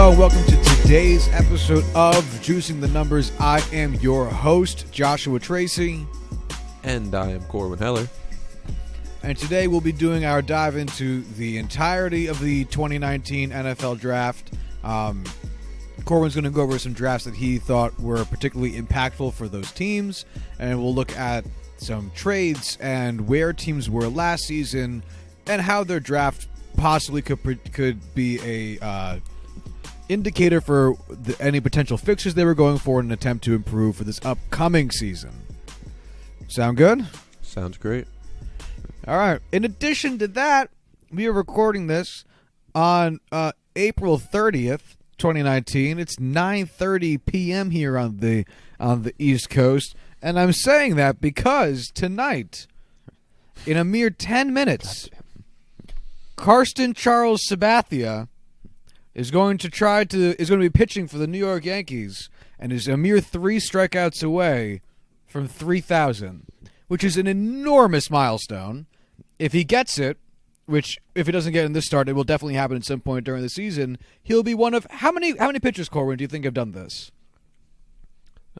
Hello, and welcome to today's episode of Juicing the Numbers. I am your host, Joshua Tracy. And I am Corwin Heller. And today we'll be doing our dive into the entirety of the 2019 NFL Draft. Corwin's going to go over some drafts that he thought were particularly impactful for those teams. And we'll look at some trades and where teams were last season and how their draft possibly could be a indicator for any potential fixtures they were going for in an attempt to improve for this upcoming season. Sound good? Sounds great. All right. In addition to that, we are recording this on April 30th, 2019. It's 9:30 p.m. here on the East Coast, and I'm saying that because tonight, in a mere 10 minutes, Karsten Charles Sabathia is going to be pitching for the New York Yankees and is a mere 3 strikeouts away from 3,000, which is an enormous milestone. If he gets it, which if he doesn't get in this start, it will definitely happen at some point during the season, he'll be one of how many pitchers, Corwin, do you think have done this?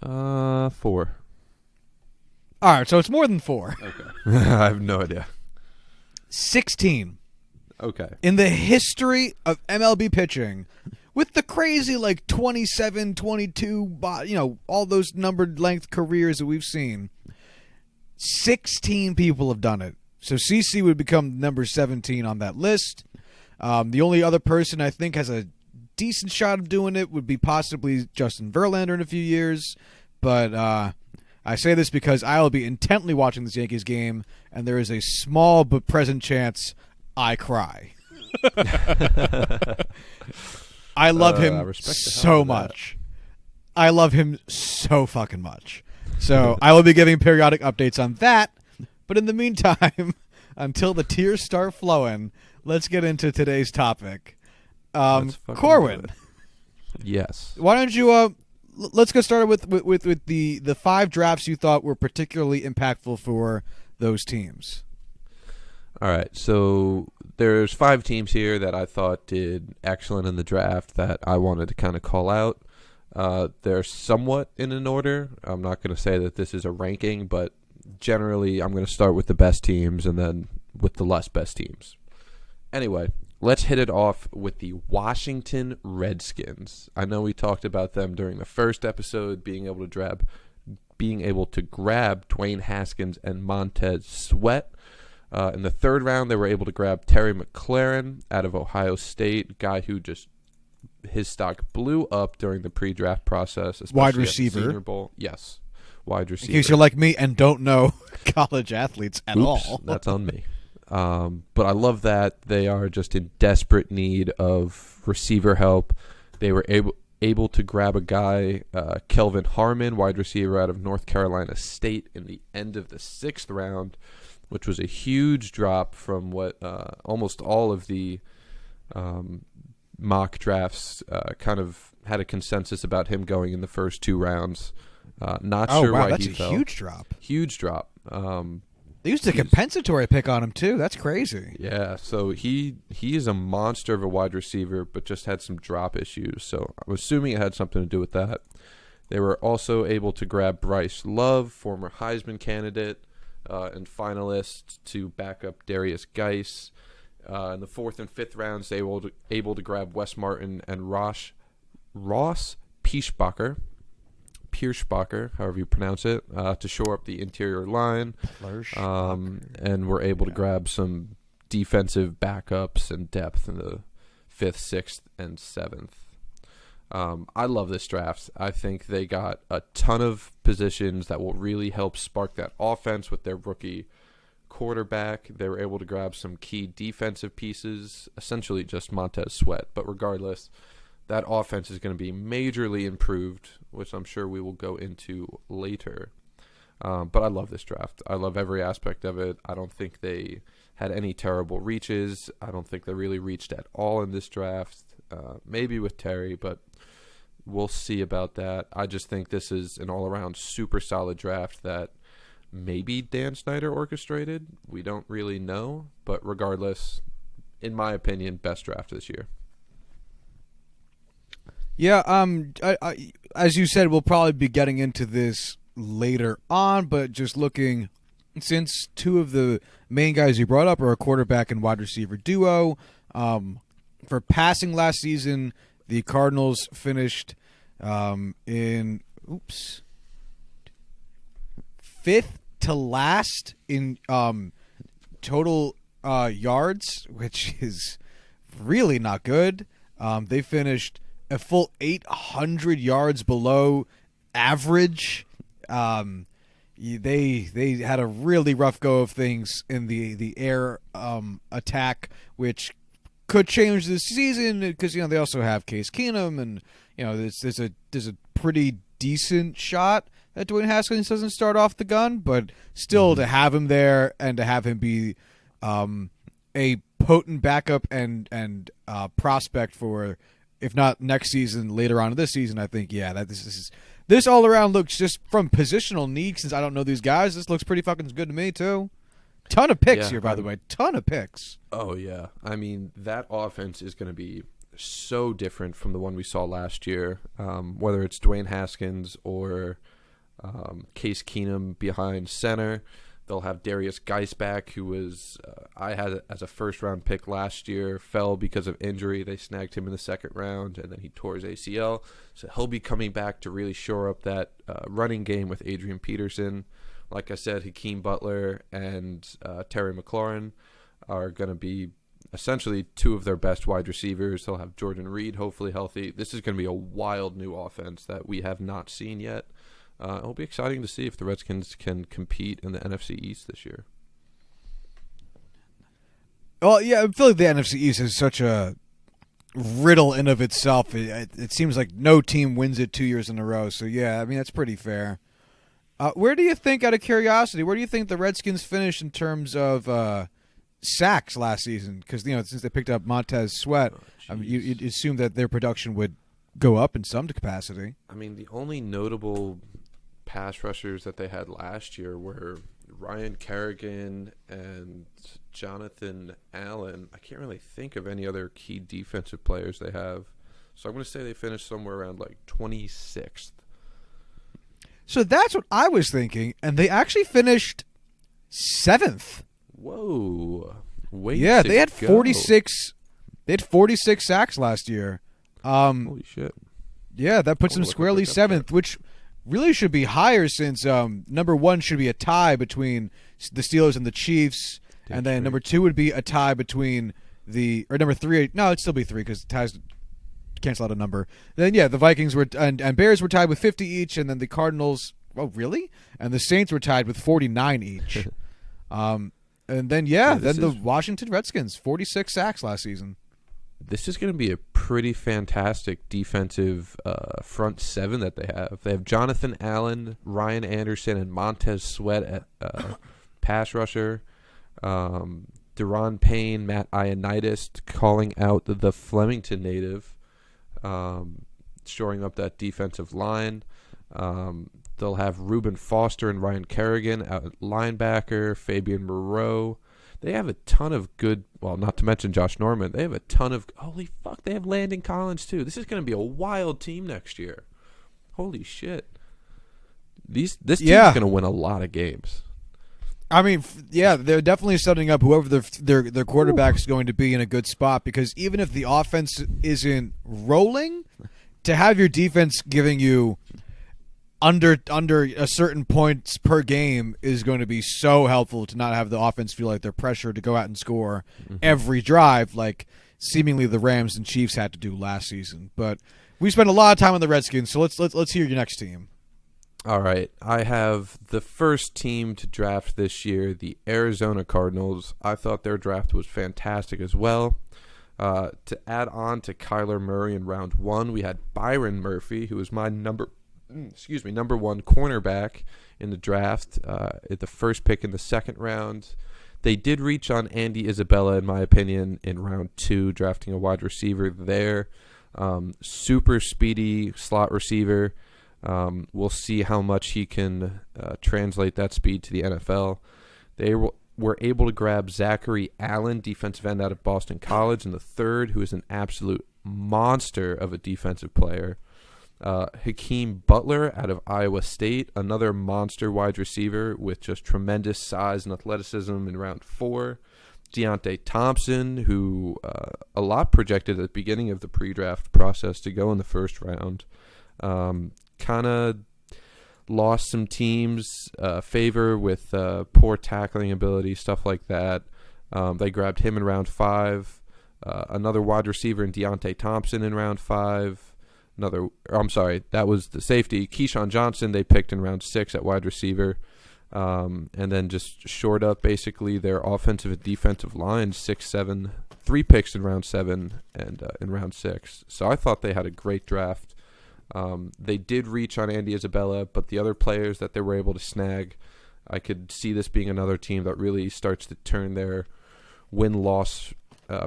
4. All right, so it's more than 4. Okay. I have no idea. 16. Okay. In the history of MLB pitching, with the crazy 27, 22, all those numbered length careers that we've seen, 16 people have done it. So CC would become number 17 on that list. The only other person I think has a decent shot of doing it would be possibly Justin Verlander in a few years. But I say this because I will be intently watching this Yankees game, and there is a small but present chance I cry. I love him so much. I love him so fucking much. So I will be giving periodic updates on that. But in the meantime, until the tears start flowing, let's get into today's topic. Corwin. Yes. Why don't you let's get started with the 5 drafts you thought were particularly impactful for those teams. All right, so there's 5 teams here that I thought did excellent in the draft that I wanted to kind of call out. They're somewhat in an order. I'm not going to say that this is a ranking, but generally I'm going to start with the best teams and then with the less best teams. Anyway, let's hit it off with the Washington Redskins. I know we talked about them during the first episode, being able to grab Dwayne Haskins and Montez Sweat. In the 3rd round, they were able to grab Terry McLaurin out of Ohio State, guy who his stock blew up during the pre-draft process. Wide receiver. At the Senior Bowl. Yes, wide receiver. In case you're like me and don't know college athletes at all. That's on me. But I love that they are just in desperate need of receiver help. They were able to grab a guy, Kelvin Harmon, wide receiver out of North Carolina State, in the end of the 6th round, which was a huge drop from what almost all of the mock drafts kind of had a consensus about him going in the first 2 rounds. Not sure why he fell. That's a huge drop. Huge drop. They used a compensatory pick on him, too. That's crazy. Yeah, so he is a monster of a wide receiver, but just had some drop issues. So I'm assuming it had something to do with that. They were also able to grab Bryce Love, former Heisman candidate, and finalist to back up Darius Geis. In the 4th and 5th rounds, they were able to grab Wes Martin and Ross Pierschbacher, however you pronounce it, to shore up the interior line. And were able to grab some defensive backups and depth in the 5th, 6th, and 7th. I love this draft. I think they got a ton of positions that will really help spark that offense with their rookie quarterback. They were able to grab some key defensive pieces, essentially just Montez Sweat. But regardless, that offense is going to be majorly improved, which I'm sure we will go into later. But I love this draft. I love every aspect of it. I don't think they had any terrible reaches. I don't think they really reached at all in this draft. Maybe with Terry, but we'll see about that. I just think this is an all-around super solid draft that maybe Dan Snyder orchestrated. We don't really know, but regardless, in my opinion, best draft this year. Yeah, as you said, we'll probably be getting into this later on, but just looking, since two of the main guys you brought up are a quarterback and wide receiver duo, for passing last season, the Cardinals finished in fifth to last in total yards, which is really not good. They finished a full 800 yards below average. They had a really rough go of things in the air attack, which could change this season because they also have Case Keenum, and there's a pretty decent shot that Dwayne Haskins doesn't start off the gun, but still to have him there and to have him be a potent backup and prospect for, if not next season, later on in this season, I think that this all around looks, just from positional need, since I don't know these guys, this looks pretty fucking good to me too. Ton of picks here, by the way. Ton of picks. Oh, yeah. I mean, that offense is going to be so different from the one we saw last year, whether it's Dwayne Haskins or Case Keenum behind center. They'll have Darius Geis back, who was I had as a first-round pick last year, fell because of injury. They snagged him in the second round, and then he tore his ACL. So he'll be coming back to really shore up that running game with Adrian Peterson. Like I said, Hakeem Butler and Terry McLaurin are going to be essentially two of their best wide receivers. They'll have Jordan Reed hopefully healthy. This is going to be a wild new offense that we have not seen yet. It'll be exciting to see if the Redskins can compete in the NFC East this year. Well, yeah, I feel like the NFC East is such a riddle in of itself. It seems like no team wins it 2 years in a row. So, yeah, I mean, that's pretty fair. Where do you think, out of curiosity, where do you think the Redskins finished in terms of sacks last season? Because, since they picked up Montez Sweat, you'd assume that their production would go up in some capacity. I mean, the only notable pass rushers that they had last year were Ryan Kerrigan and Jonathan Allen. I can't really think of any other key defensive players they have. So I'm going to say they finished somewhere around 26th. So that's what I was thinking, and they actually finished 7th. Whoa. They had 46 They had 46 sacks last year. Holy shit. Yeah, that puts them squarely 7th, which really should be higher, since number 1 should be a tie between the Steelers and the Chiefs, and then number 2 would be a tie between number 3. No, it'd still be 3 because ties cancel out a number. Then the Vikings were and Bears were tied with 50 each, and then the Cardinals. Oh, really? And the Saints were tied with 49 each. And then the Washington Redskins, 46 sacks last season. This is going to be a pretty fantastic defensive front 7 that they have. They have Jonathan Allen, Ryan Anderson, and Montez Sweat at pass rusher. Deron Payne, Matt Ioannidis calling out the Flemington native, shoring up that defensive line. They'll have Reuben Foster and Ryan Kerrigan out at linebacker, Fabian Moreau. They have a ton of good, well, not to mention Josh Norman. They have a ton of, holy fuck, they have Landon Collins too. This is going to be a wild team next year. Holy shit. This team is going to win a lot of games. I mean, they're definitely setting up whoever their quarterback is going to be in a good spot, because even if the offense isn't rolling, to have your defense giving you under a certain points per game is going to be so helpful, to not have the offense feel like they're pressured to go out and score every drive, like seemingly the Rams and Chiefs had to do last season. But we spent a lot of time on the Redskins, so let's hear your next team. All right, I have the first team to draft this year, the Arizona Cardinals. I thought their draft was fantastic as well. To add on to Kyler Murray in round 1, we had Byron Murphy, who was my number 1 cornerback in the draft, at the first pick in the second round. They did reach on Andy Isabella, in my opinion, in round 2, drafting a wide receiver there. Super speedy slot receiver. We'll see how much he can translate that speed to the NFL. were able to grab Zachary Allen, defensive end out of Boston College, and the third, who is an absolute monster of a defensive player, Hakeem Butler out of Iowa State, another monster wide receiver with just tremendous size and athleticism in round 4. Deontay Thompson, who a lot projected at the beginning of the pre-draft process to go in the first round, kind of lost some teams' favor with poor tackling ability, stuff like that. They grabbed him in round 5. Another wide receiver in Deontay Thompson in round 5. That was the safety. Keyshawn Johnson they picked in round 6 at wide receiver. And then just shored up basically their offensive and defensive line, 6, 7, 3 picks in round 7 and in round 6. So I thought they had a great draft. They did reach on Andy Isabella, but the other players that they were able to snag, I could see this being another team that really starts to turn their win-loss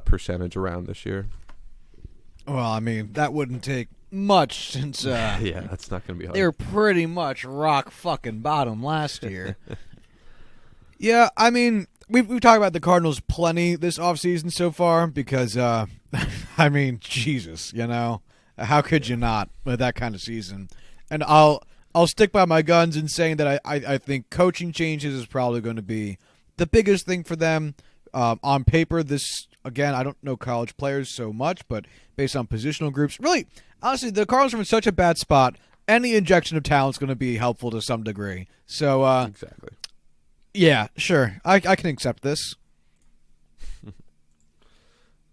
percentage around this year. Well, I mean, that wouldn't take much since yeah, that's not going to be hard. They were pretty much rock fucking bottom last year. Yeah, I mean, we've talked about the Cardinals plenty this offseason so far because, I mean, Jesus, how could you not with that kind of season? And I'll stick by my guns in saying that I think coaching changes is probably going to be the biggest thing for them. On paper, this, again, I don't know college players so much, but based on positional groups, really, honestly, the Cardinals are in such a bad spot. Any injection of talent is going to be helpful to some degree. So, exactly. Yeah, sure. I can accept this.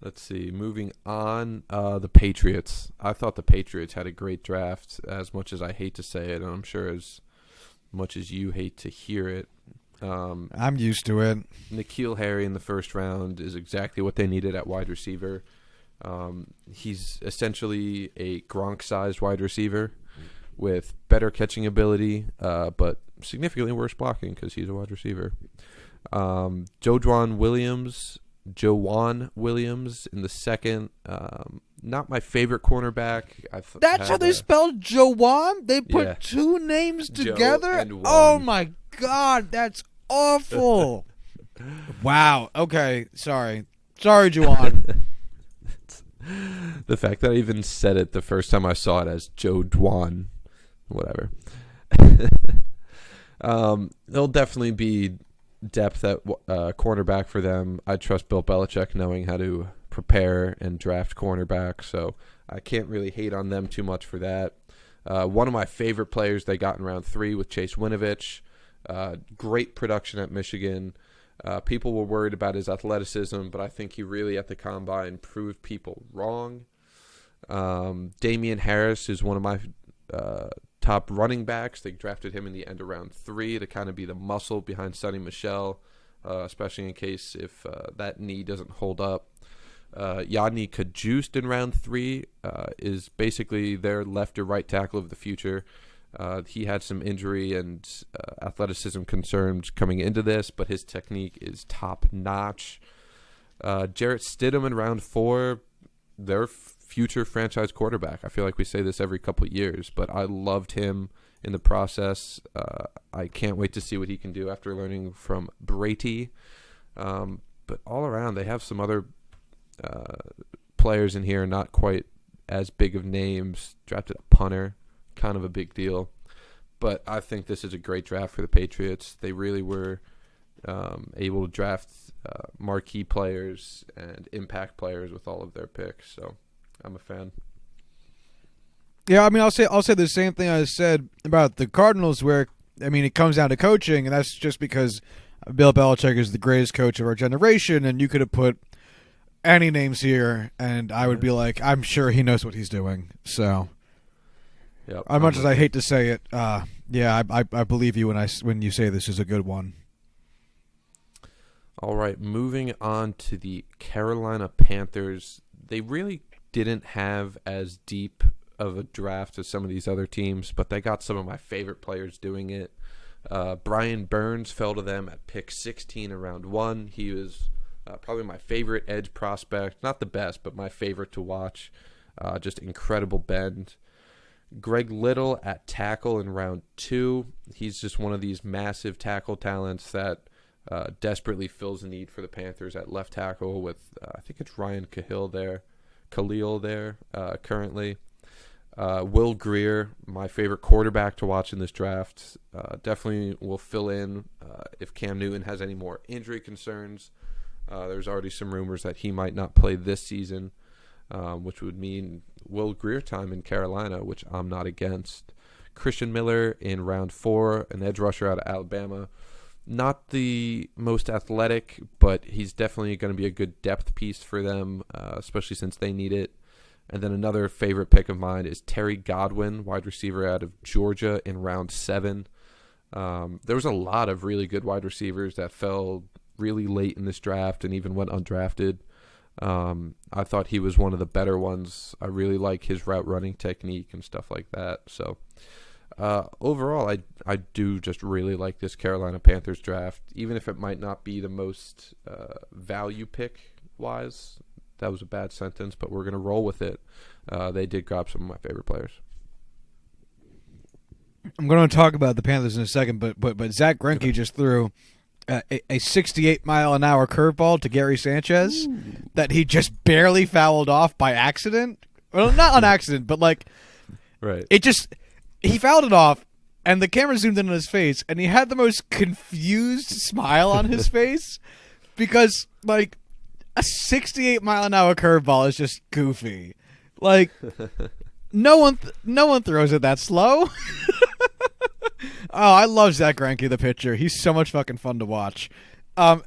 Let's see. Moving on, the Patriots. I thought the Patriots had a great draft, as much as I hate to say it, and I'm sure as much as you hate to hear it. I'm used to it. N'Keal Harry in the first round is exactly what they needed at wide receiver. He's essentially a Gronk-sized wide receiver with better catching ability, but significantly worse blocking because he's a wide receiver. Joejuan Williams in the second. Not my favorite cornerback. That's how they spelled Joejuan? They put two names together? Oh, my God. That's awful. Wow. Okay. Sorry, Juwan. The fact that I even said it the first time I saw it as Joe Dwan, whatever. There'll definitely be depth at cornerback for them. I trust Bill Belichick knowing how to prepare and draft cornerback, so I can't really hate on them too much for that. One of my favorite players they got in round 3 with Chase Winovich. Great production at Michigan. People were worried about his athleticism, but I think he really at the combine proved people wrong. Damian Harris is one of my top running backs. They drafted him in the end of round 3 to kind of be the muscle behind Sonny Michel, especially in case if that knee doesn't hold up. Yadni Kajust in round 3 is basically their left or right tackle of the future. He had some injury and athleticism concerns coming into this, but his technique is top-notch. Jarrett Stidham in round 4, their future franchise quarterback. I feel like we say this every couple of years, but I loved him in the process. I can't wait to see what he can do after learning from Brady. But all around, they have some other players in here, not quite as big of names. Drafted a punter. Kind of a big deal, but I think this is a great draft for the Patriots. They really were able to draft marquee players and impact players with all of their picks, so I'm a fan. Yeah, I mean, I'll say the same thing I said about the Cardinals, where I mean, it comes down to coaching, and that's just because Bill Belichick is the greatest coach of our generation, and you could have put any names here, and I would be like, I'm sure he knows what he's doing. So. Yep, as much as I hate to say it, yeah, I believe you when you say this is a good one. All right, moving on to the Carolina Panthers. They really didn't have as deep of a draft as some of these other teams, but they got some of my favorite players doing it. Brian Burns fell to them at pick 16 in round 1. He was probably my favorite edge prospect. Not the best, but my favorite to watch. Just incredible bend. Greg Little at tackle in round 2. He's just one of these massive tackle talents that desperately fills a need for the Panthers at left tackle with I think it's Ryan Khalil there currently. Will Greer, my favorite quarterback to watch in this draft, definitely will fill in if Cam Newton has any more injury concerns. There's already some rumors that he might not play this season, which would mean Will Greer time in Carolina, which I'm not against. Christian Miller in round 4, an edge rusher out of Alabama. Not the most athletic, but he's definitely going to be a good depth piece for them, especially since they need it. And then another favorite pick of mine is Terry Godwin, wide receiver out of Georgia in round 7. There was a lot of really good wide receivers that fell really late in this draft and even went undrafted. I thought he was one of the better ones. I really like his route running technique and stuff like that. So overall, I do just really like this Carolina Panthers draft, even if it might not be the most value pick-wise. That was a bad sentence, but we're going to roll with it. They did grab some of my favorite players. I'm going to talk about the Panthers in a second, but Zach Greinke just threw a 68-mile-an-hour curveball to Gary Sanchez that he just barely fouled off by accident. Well, not on accident, but like, right. He fouled it off, and the camera zoomed in on his face, and he had the most confused smile on his face because, like, a 68-mile-an-hour curveball is just goofy. Like, no one throws it that slow. Oh, I love Zach Greinke, the pitcher. He's so much fucking fun to watch.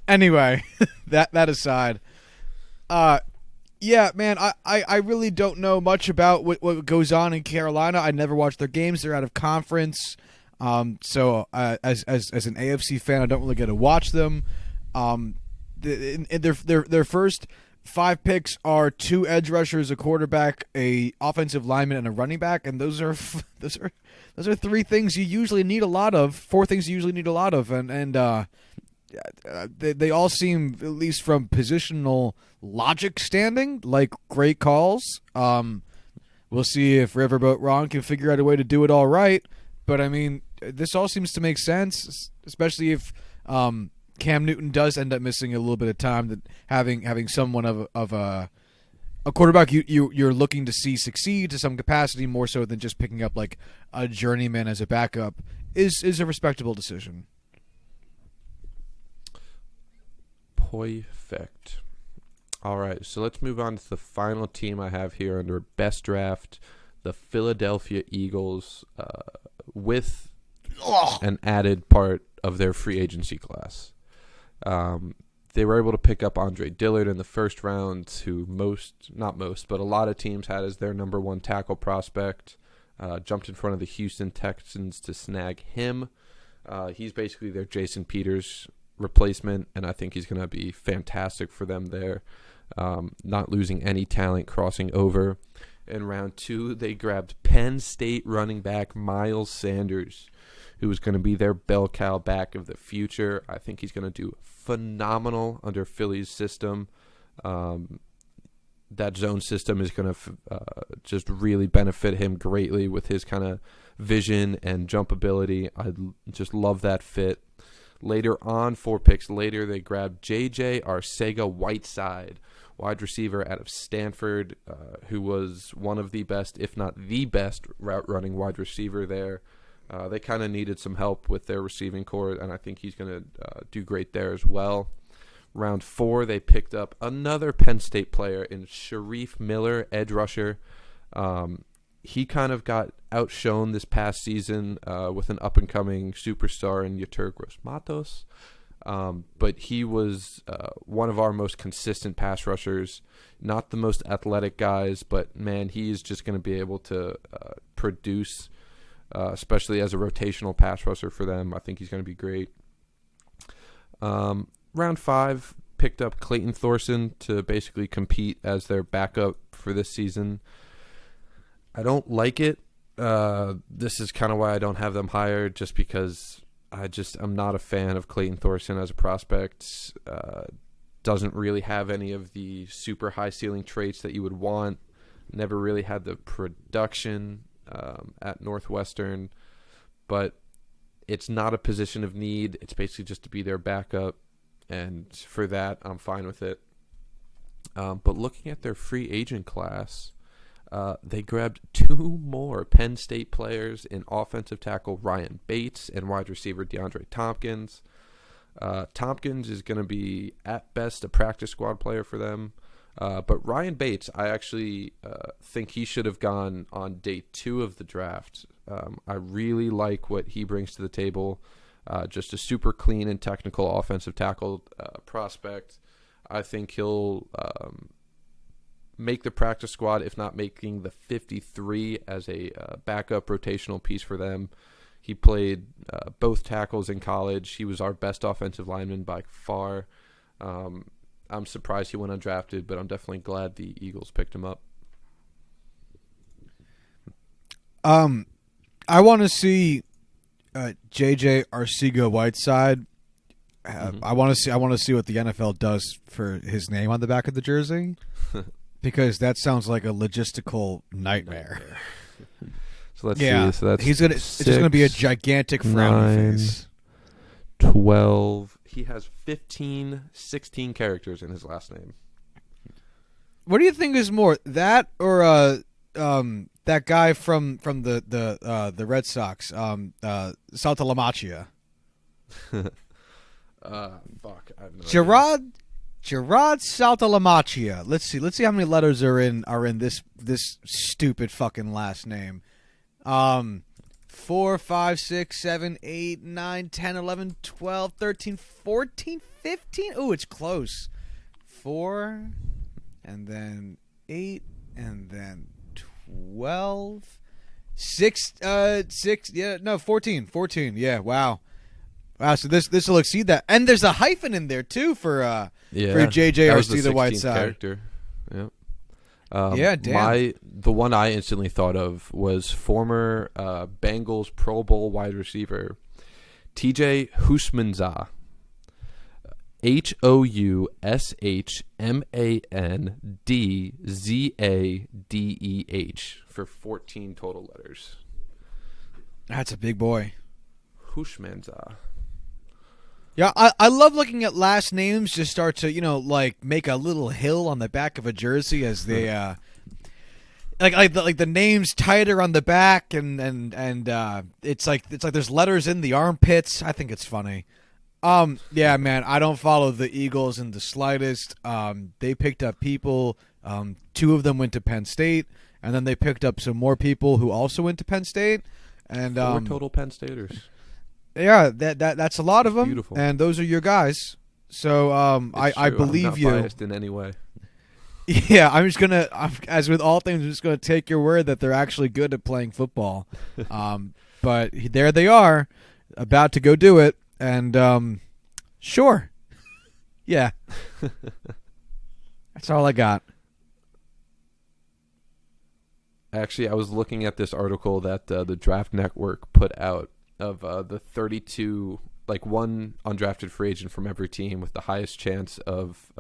Anyway, that aside, yeah, man, I really don't know much about what goes on in Carolina. I never watch their games. They're out of conference. So as an AFC fan, I don't really get to watch them. Their first 5 picks are 2 edge rushers, a quarterback, a offensive lineman, and a running back, and those are 3 things you usually need a lot of. 4 things you usually need a lot of, and they all seem, at least from positional logic standing, like great calls. We'll see if Riverboat Ron can figure out a way to do it all right, but I mean, this all seems to make sense, especially if Cam Newton does end up missing a little bit of time. That having someone of a quarterback you're looking to see succeed to some capacity, more so than just picking up like a journeyman as a backup, is a respectable decision. Perfect. All right, so let's move on to the final team I have here under best draft, the Philadelphia Eagles, with an added part of their free agency class. They were able to pick up Andre Dillard in the first round, who but a lot of teams had as their number 1 tackle prospect. Jumped in front of the Houston Texans to snag him. He's basically their Jason Peters replacement, and I think he's going to be fantastic for them there. Not losing any talent crossing over. In round 2, they grabbed Penn State running back Miles Sanders, who is going to be their bell cow back of the future. I think he's going to do phenomenal under Philly's system. That zone system is going to just really benefit him greatly with his kind of vision and jump ability. I just love that fit. Later on, 4 picks later, they grabbed J.J. Arcega-Whiteside, wide receiver out of Stanford, who was one of the best, if not the best, route-running wide receiver there. They kind of needed some help with their receiving core, and I think he's going to do great there as well. Round 4, they picked up another Penn State player in Sharif Miller, edge rusher. He kind of got outshone this past season with an up-and-coming superstar in Yetur Gross-Matos. But he was one of our most consistent pass rushers. Not the most athletic guys, but, man, he is just going to be able to produce, especially as a rotational pass rusher for them. I think he's going to be great. Round 5, picked up Clayton Thorson to basically compete as their backup for this season. I don't like it. This is kind of why I don't have them hired, just because I'm not a fan of Clayton Thorson as a prospect. Doesn't really have any of the super high ceiling traits that you would want. Never really had the production at Northwestern, but it's not a position of need. It's basically just to be their backup. and for that, I'm fine with it. But looking at their free agent class, they grabbed 2 more Penn State players in offensive tackle Ryan Bates and wide receiver DeAndre Tompkins. Tompkins is going to be, at best, a practice squad player for them. But Ryan Bates, I actually think he should have gone on day 2 of the draft. I really like what he brings to the table. Just a super clean and technical offensive tackle prospect. I think he'll make the practice squad, if not making the 53 as a backup rotational piece for them. He played both tackles in college. He was our best offensive lineman by far. I'm surprised he went undrafted, but I'm definitely glad the Eagles picked him up. I want to see JJ Arcega-Whiteside. I want to see what the NFL does for his name on the back of the jersey, because that sounds like a logistical nightmare. So let's see. So that's it's just gonna be a gigantic frowny face. 12. He has 16 characters in his last name. What do you think is more, that or that guy from the Red Sox, Saltalamacchia? Fuck. I have no idea. Gerard Saltalamacchia. Let's see how many letters are in this stupid fucking last name. 4, 5, 6, 7, 8, 9, 10, 11, 12, 13, 14, 15. Ooh, it's close. 4, and then 8, and then 12. 6, 14. 14. Yeah, wow. Wow, so this will exceed that. And there's a hyphen in there too for JJ Arcega-Whiteside. Character. Yep. Yeah, damn. The one I instantly thought of was former Bengals Pro Bowl wide receiver TJ Houshmandzadeh. Houshmandzadeh for 14 total letters. That's a big boy. Houshmandzadeh. Yeah, I love looking at last names just start to, like make a little hill on the back of a jersey as they like the names tighter on the back and it's like there's letters in the armpits. I think it's funny. Yeah, man, I don't follow the Eagles in the slightest. They picked up people, 2 of them went to Penn State, and then they picked up some more people who also went to Penn State, and 4 total Penn Staters. Yeah, that's a lot of them. Beautiful. And those are your guys. So I believe I'm not you. Biased in any way. Yeah, as with all things, I'm just gonna take your word that they're actually good at playing football. But there they are, about to go do it, and sure, yeah, that's all I got. Actually, I was looking at this article that the Draft Network put out of the 32, like one undrafted free agent from every team with the highest chance of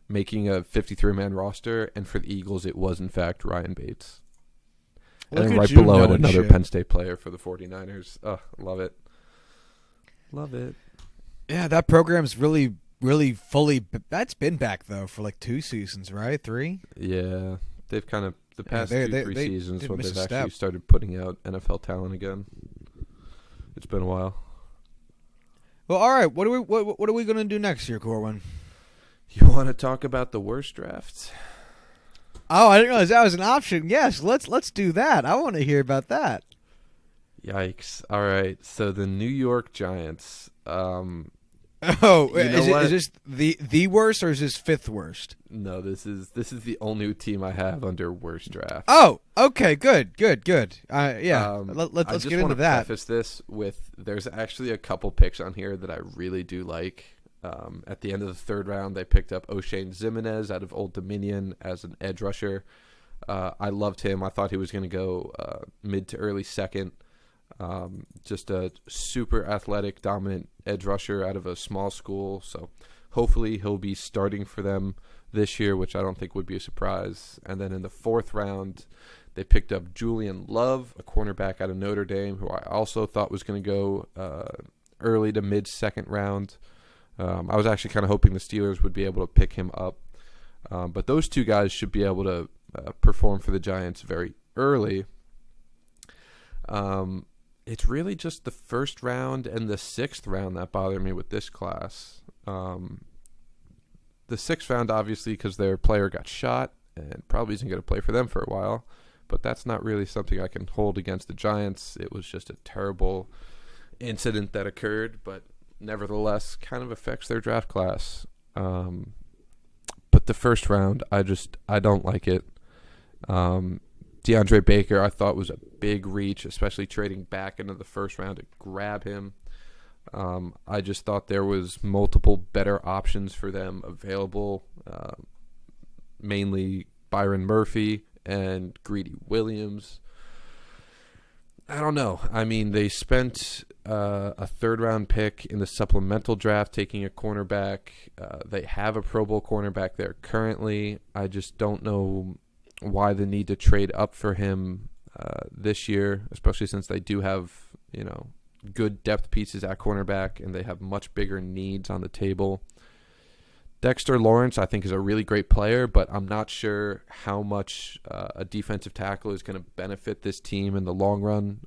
making a 53-man roster, and for the Eagles, it was in fact Ryan Bates. And then right below it, another Penn State player for the 49ers. Oh, love it. Love it. Yeah, that program's really, really fully. That's been back though for like 2 seasons, right? 3. Yeah, they've kind of the past 2-3 seasons when they've actually started putting out NFL talent again. It's been a while. Well, all right. What are we going to do next year, Corwin? You want to talk about the worst drafts? Oh, I didn't realize that was an option. Yes, let's do that. I want to hear about that. Yikes! All right. So the New York Giants. Is this the worst or is this 5th worst? No, this is the only team I have under worst draft. Oh, okay, good. Let's get into that. I just want to preface this with there's actually a couple picks on here that I really do like. At the end of the 3rd round, they picked up O'Shane Ximenez out of Old Dominion as an edge rusher. I loved him. I thought he was going to go mid to early 2nd. Just a super athletic, dominant edge rusher out of a small school. So hopefully he'll be starting for them this year, which I don't think would be a surprise. And then in the 4th round, they picked up Julian Love, a cornerback out of Notre Dame, who I also thought was going to go early to mid 2nd round. I was actually kind of hoping the Steelers would be able to pick him up. But those two guys should be able to perform for the Giants very early. It's really just the first round and the sixth round that bother me with this class. The sixth round, obviously, because their player got shot and probably isn't going to play for them for a while. But that's not really something I can hold against the Giants. It was just a terrible incident that occurred, but nevertheless kind of affects their draft class. But the first round, I don't like it. DeAndre Baker, I thought was a big reach, especially trading back into the first round to grab him. I just thought there was multiple better options for them available, mainly Byron Murphy and Greedy Williams. I don't know. I mean, they spent a third-round pick in the supplemental draft taking a cornerback. They have a Pro Bowl cornerback there currently. I just don't know why the need to trade up for him this year, especially since they do have, good depth pieces at cornerback and they have much bigger needs on the table. Dexter Lawrence, I think, is a really great player, but I'm not sure how much a defensive tackle is going to benefit this team in the long run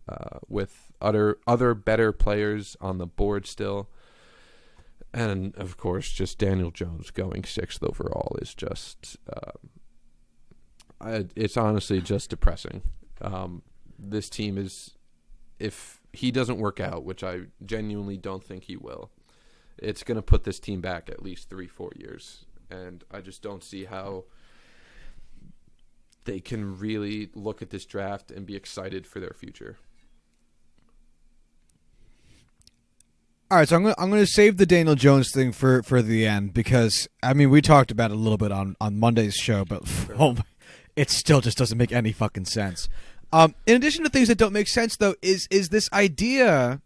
with other better players on the board still. And, of course, just Daniel Jones going 6th overall is just it's honestly just depressing. This team is, if he doesn't work out, which I genuinely don't think he will, it's going to put this team back at least 3-4 years. And I just don't see how they can really look at this draft and be excited for their future. All right, so I'm going to save the Daniel Jones thing for the end because, I mean, we talked about it a little bit on Monday's show, but it still just doesn't make any fucking sense. In addition to things that don't make sense, though, is this idea...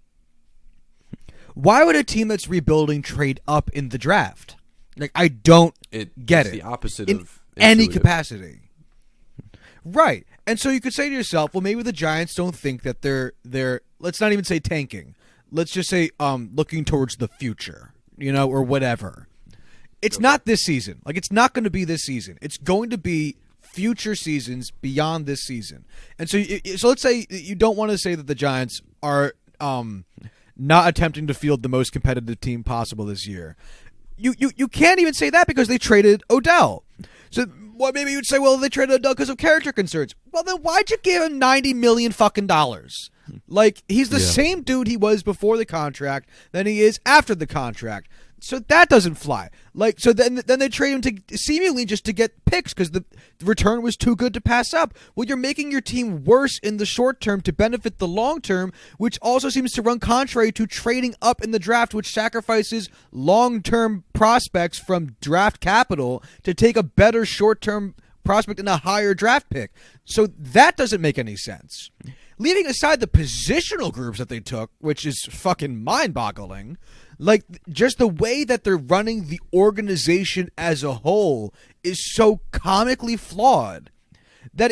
Why would a team that's rebuilding trade up in the draft? Like, I don't get it. It's the opposite in of any intuitive. capacity. Right. And so you could say to yourself, well, maybe the Giants don't think that they're let's not even say tanking. Let's just say looking towards the future, or whatever. It's not this season. Like, it's not going to be this season. It's going to be future seasons beyond this season. And so let's say you don't want to say that the Giants are not attempting to field the most competitive team possible this year. You can't even say that because they traded Odell. So maybe you'd say, well, they traded Odell because of character concerns. Well, then why'd you give him $90 million fucking dollars? Like, he's the same dude he was before the contract than he is after the contract. So that doesn't fly. Like, so then they trade him to seemingly just to get picks because the return was too good to pass up. Well, you're making your team worse in the short term to benefit the long term, which also seems to run contrary to trading up in the draft, which sacrifices long-term prospects from draft capital to take a better short-term prospect and a higher draft pick. So that doesn't make any sense. Leaving aside the positional groups that they took, which is fucking mind-boggling, like, just the way that they're running the organization as a whole is so comically flawed that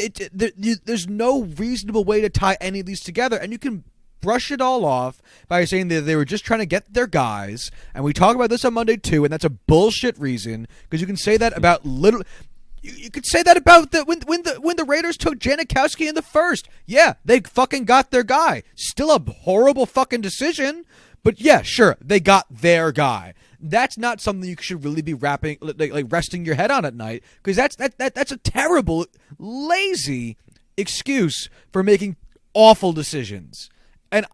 there's no reasonable way to tie any of these together. And you can brush it all off by saying that they were just trying to get their guys. And we talk about this on Monday, too, and that's a bullshit reason, because you can say that about You could say that about when the Raiders took Janikowski in the first. Yeah, they fucking got their guy. Still a horrible fucking decision, but yeah, sure, they got their guy. That's not something you should really be resting your head on at night, because that's a terrible, lazy excuse for making awful decisions. And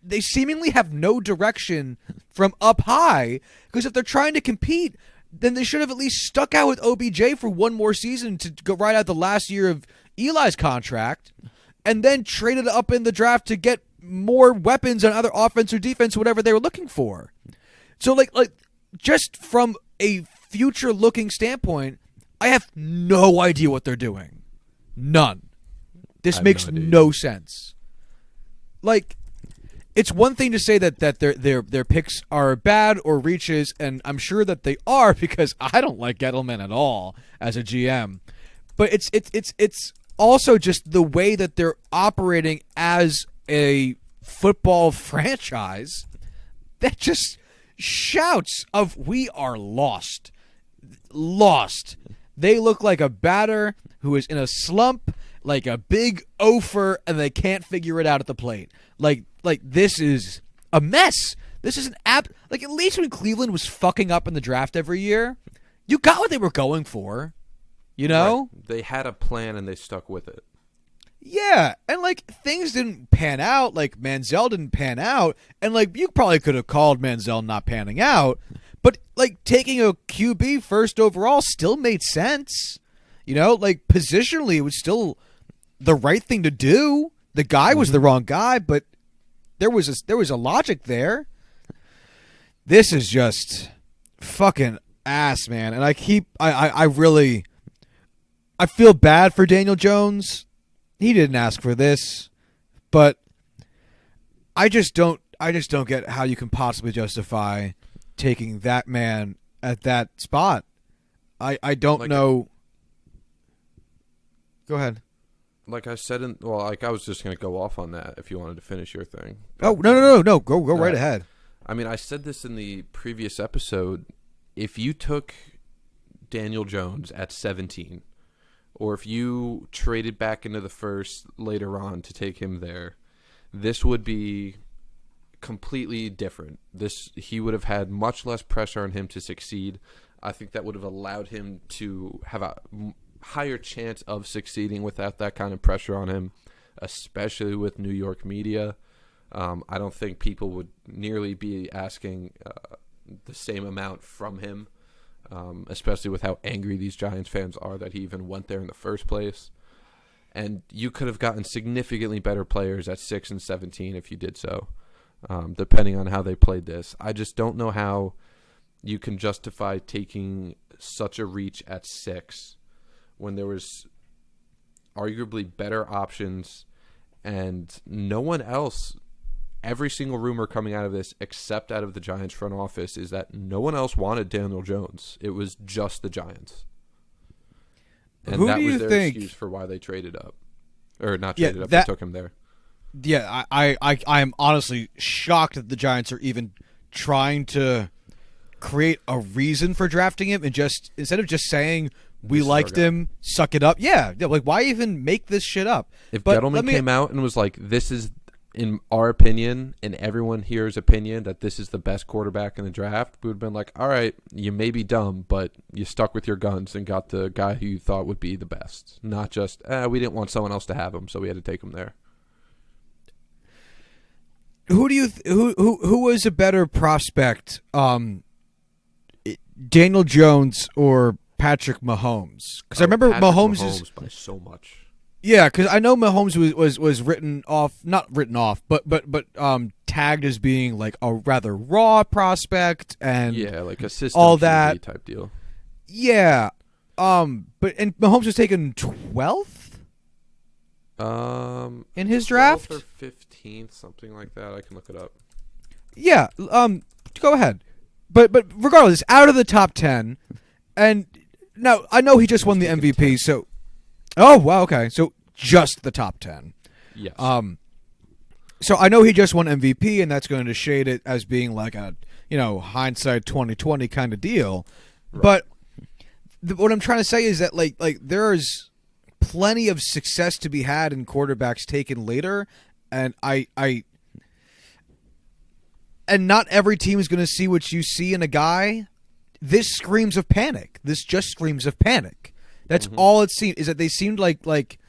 they seemingly have no direction from up high, because if they're trying to compete, then they should have at least stuck out with OBJ for one more season to go right out the last year of Eli's contract, and then traded up in the draft to get more weapons on either offense or defense, whatever they were looking for. So, like just from a future-looking standpoint, I have no idea what they're doing. None. This makes no sense. Like, it's one thing to say that their picks are bad or reaches, and I'm sure that they are, because I don't like Gettleman at all as a GM. But it's also just the way that they're operating as a football franchise that just shouts of "We are lost, lost." They look like a batter who is in a slump, like a big oafer, and they can't figure it out at the plate. Like this is a mess. This is an like at least when Cleveland was fucking up in the draft every year, you got what they were going for. You know? Right. They had a plan and they stuck with it. Yeah, and like things didn't pan out, like Manziel didn't pan out, and like you probably could have called Manziel not panning out, but like taking a QB first overall still made sense. You know, like positionally it was still the right thing to do. The guy was the wrong guy, but there was a logic there. This is just fucking ass, man. And I feel bad for Daniel Jones. He didn't ask for this, but I just don't get how you can possibly justify taking that man at that spot. I don't know. Go ahead. Like I said, I was just going to go off on that if you wanted to finish your thing. Oh, no. Go right ahead. I mean, I said this in the previous episode. If you took Daniel Jones at 17, or if you traded back into the first later on to take him there, this would be completely different. He would have had much less pressure on him to succeed. I think that would have allowed him to have a higher chance of succeeding without that kind of pressure on him, especially with New York media. I don't think people would nearly be asking the same amount from him, especially with how angry these Giants fans are that he even went there in the first place. And you could have gotten significantly better players at 6 and 17 if you did so, depending on how they played this. I just don't know how you can justify taking such a reach at 6 when there was arguably better options and no one else. Every single rumor coming out of this, except out of the Giants front office, is that no one else wanted Daniel Jones. It was just the Giants. And Who that do was you their think, excuse for why they traded up. Or not traded up, they took him there. Yeah, I am honestly shocked that the Giants are even trying to create a reason for drafting him and just instead of just saying we liked him, suck it up. Yeah, like why even make this shit up? If Gettleman came out and was like, this is, in our opinion, and everyone here's opinion, that this is the best quarterback in the draft, we would have been like, all right, you may be dumb, but you stuck with your guns and got the guy who you thought would be the best. Not just, we didn't want someone else to have him, so we had to take him there. Who do you who was a better prospect, Daniel Jones or Patrick Mahomes? Because I remember Mahomes is by so much. Yeah, because I know Mahomes was written off, not written off, but tagged as being like a rather raw prospect and like a system all that type deal. Yeah, but Mahomes was taken 12th. In his draft, 12th or 15th, something like that. I can look it up. Yeah, go ahead. But regardless, out of the top 10, and now I know he just won the MVP. So, oh wow, okay, so just the top 10. Yes. So I know he just won MVP, and that's going to shade it as being like a hindsight 2020 kind of deal. Right. But what I'm trying to say is that like there's plenty of success to be had in quarterbacks taken later, and and not every team is going to see what you see in a guy. This screams of panic. This just screams of panic. That's all it seemed, is that they seemed like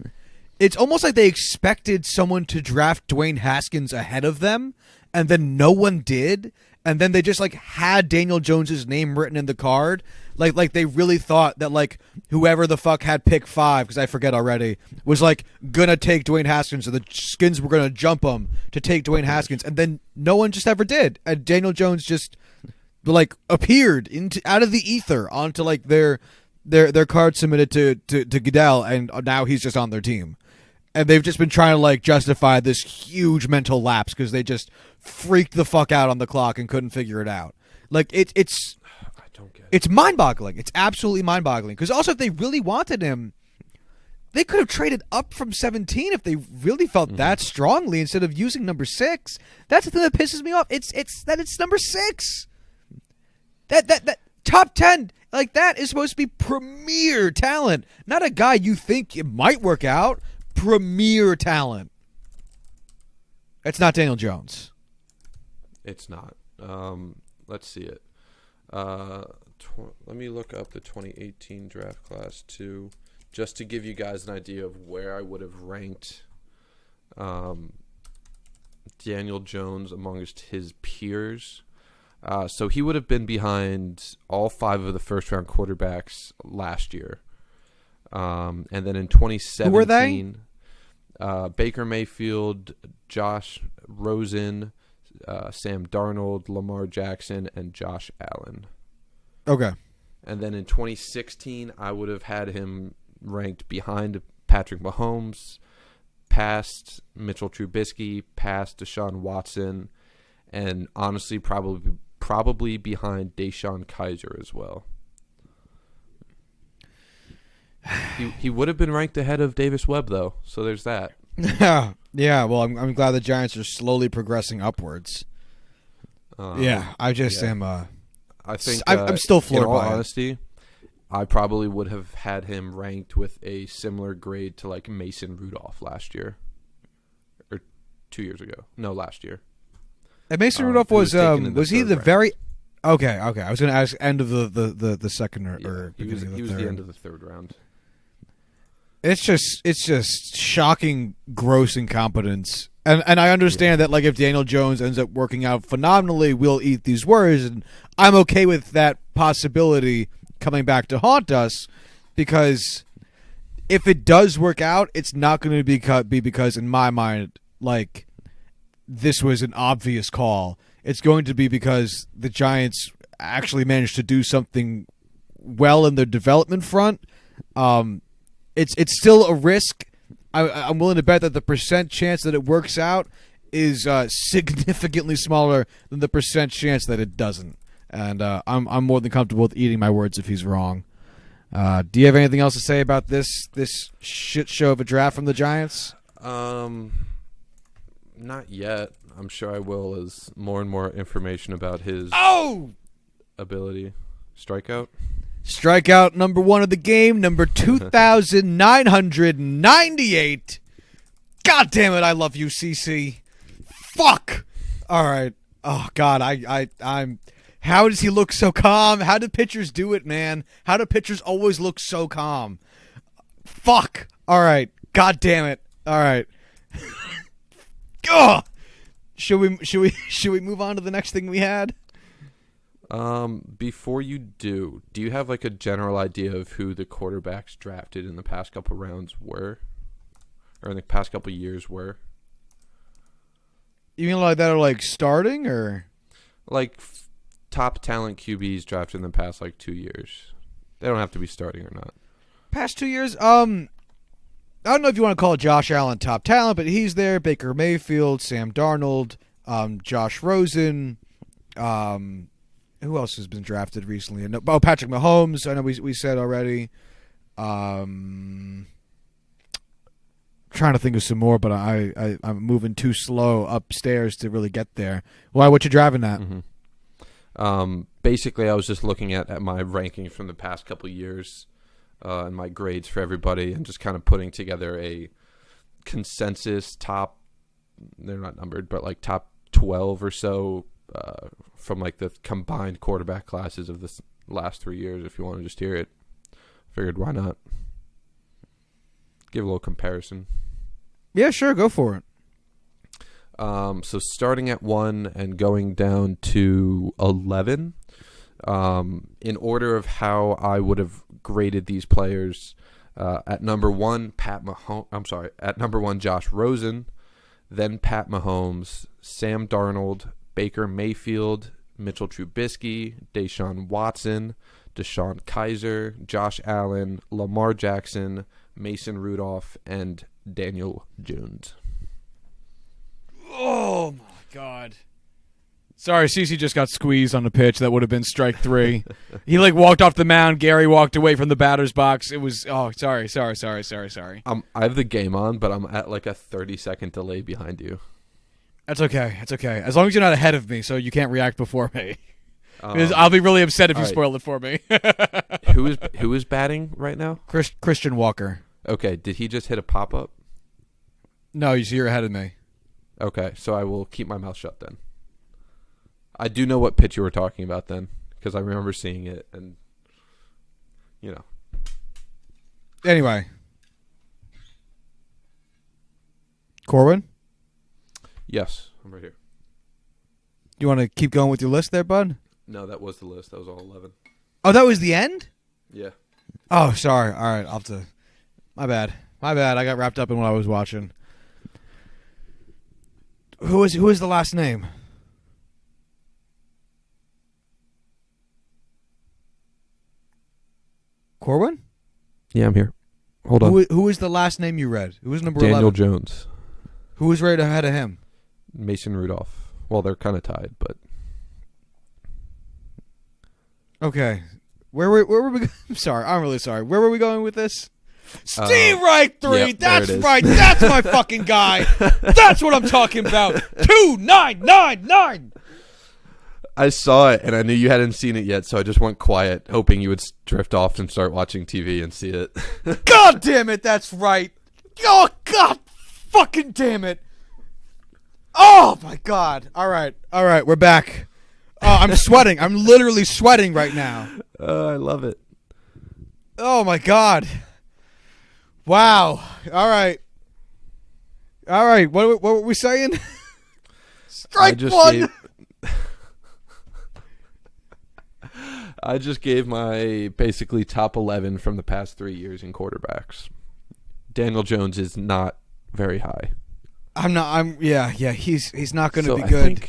it's almost like they expected someone to draft Dwayne Haskins ahead of them, and then no one did, and then they just like had Daniel Jones's name written in the card. Like they really thought that like whoever the fuck had pick 5, because I forget already, was like gonna take Dwayne Haskins, so the Skins were gonna jump him to take Dwayne Haskins, and then no one just ever did, and Daniel Jones just like appeared out of the ether onto like their card submitted to Goodell, and now he's just on their team, and they've just been trying to like justify this huge mental lapse because they just freaked the fuck out on the clock and couldn't figure it out. Like it's. It's mind-boggling. It's absolutely mind-boggling. Because also, if they really wanted him, they could have traded up from 17 if they really felt that strongly instead of using number 6. That's the thing that pisses me off. It's number 6. That top 10 like that is supposed to be premier talent, not a guy you think it might work out. Premier talent. It's not Daniel Jones. It's not. Let's see it. Let me look up the 2018 draft class too, just to give you guys an idea of where I would have ranked Daniel Jones amongst his peers. So he would have been behind all 5 of the first-round quarterbacks last year. And then in 2017, who were they? Baker Mayfield, Josh Rosen, Sam Darnold, Lamar Jackson, and Josh Allen. Okay. And then in 2016, I would have had him ranked behind Patrick Mahomes, past Mitchell Trubisky, past Deshaun Watson, and honestly probably behind Deshaun Kaiser as well. He would have been ranked ahead of Davis Webb, though, so there's that. Yeah, well, I'm glad the Giants are slowly progressing upwards. I just am... I think I'm still floored in all by honesty, I probably would have had him ranked with a similar grade to like Mason Rudolph last year. Or 2 years ago. No, last year. And Mason Rudolph was he the very... Okay. I was going to ask end of the second or beginning of the third. He was the end of the third round. It's just shocking, gross incompetence. And I understand that, like, if Daniel Jones ends up working out phenomenally, we'll eat these words, and I'm okay with that possibility coming back to haunt us, because if it does work out, it's not going to be because, in my mind, like, this was an obvious call. It's going to be because the Giants actually managed to do something well in their development front. It's still a risk. I'm willing to bet that the percent chance that it works out is significantly smaller than the percent chance that it doesn't. And I'm more than comfortable with eating my words if he's wrong. Do you have anything else to say about this shit show of a draft from the Giants? Not yet. I'm sure I will as more and more information about his ability. Strikeout? Strikeout number 1 of the game, number 2,998. God damn it, I love you, CC. Fuck. All right. Oh, God, I'm... How does he look so calm? How do pitchers do it, man? How do pitchers always look so calm? Fuck. All right. God damn it. All right. Ugh. Should we move on to the next thing we had? Before you do you have like a general idea of who the quarterbacks drafted in the past couple rounds were, or in the past couple years were? You mean like that are like starting, or like top talent QBs drafted in the past like 2 years? They don't have to be starting or not. Past 2 years? I don't know if you want to call Josh Allen top talent, but he's there. Baker Mayfield, Sam Darnold, Josh Rosen, who else has been drafted recently? Patrick Mahomes. I know we said already. Trying to think of some more, but I'm moving too slow upstairs to really get there. Why? What you driving at? Mm-hmm. Basically, I was just looking at my rankings from the past couple years and my grades for everybody, and just kind of putting together a consensus top. They're not numbered, but like top 12 or so. From like the combined quarterback classes of the last 3 years, if you want to just hear it. Figured why not? Give a little comparison. Yeah, sure, go for it. So starting at 1 and going down to 11, in order of how I would have graded these players, at number 1, at number 1, Josh Rosen, then Pat Mahomes, Sam Darnold, Baker Mayfield, Mitchell Trubisky, Deshaun Watson, Deshaun Kaiser, Josh Allen, Lamar Jackson, Mason Rudolph, and Daniel Jones. Oh, my God. Sorry, CC just got squeezed on the pitch. That would have been strike 3. He, like, walked off the mound. Gary walked away from the batter's box. It was, sorry. I have the game on, but I'm at, like, a 30-second delay behind you. That's okay. As long as you're not ahead of me, so you can't react before me. I'll be really upset if you right. spoil it for me. Who is batting right now? Christian Walker. Okay, did he just hit a pop-up? No, you're ahead of me. Okay, so I will keep my mouth shut then. I do know what pitch you were talking about then, because I remember seeing it, and, you know. Anyway. Corwin? Yes, I'm right here. You want to keep going with your list there, bud? No, that was the list. That was all 11. Oh, that was the end? Yeah. Oh, sorry. All right, I'll have to... My bad. I got wrapped up in what I was watching. Who is the last name? Corwin? Yeah, I'm here. Hold on. Who is the last name you read? Who was number Daniel 11? Jones. Who was right ahead of him? Mason Rudolph. Well, they're kind of tied, but... Okay. Where were we? I'm sorry. I'm really sorry. Where were we going with this? Steve Wright 3. Yep, That's right. That's my fucking guy. That's what I'm talking about. 2999. I saw it, and I knew you hadn't seen it yet, so I just went quiet, hoping you would drift off and start watching TV and see it. God damn it. That's right. Oh, God fucking damn it. Oh, my God. All right. We're back. I'm sweating. I'm literally sweating right now. I love it. Oh, my God. Wow. All right. What were we saying? Strike one. I just gave my basically top 11 from the past 3 years in quarterbacks. Daniel Jones is not very high. He's not going to be good.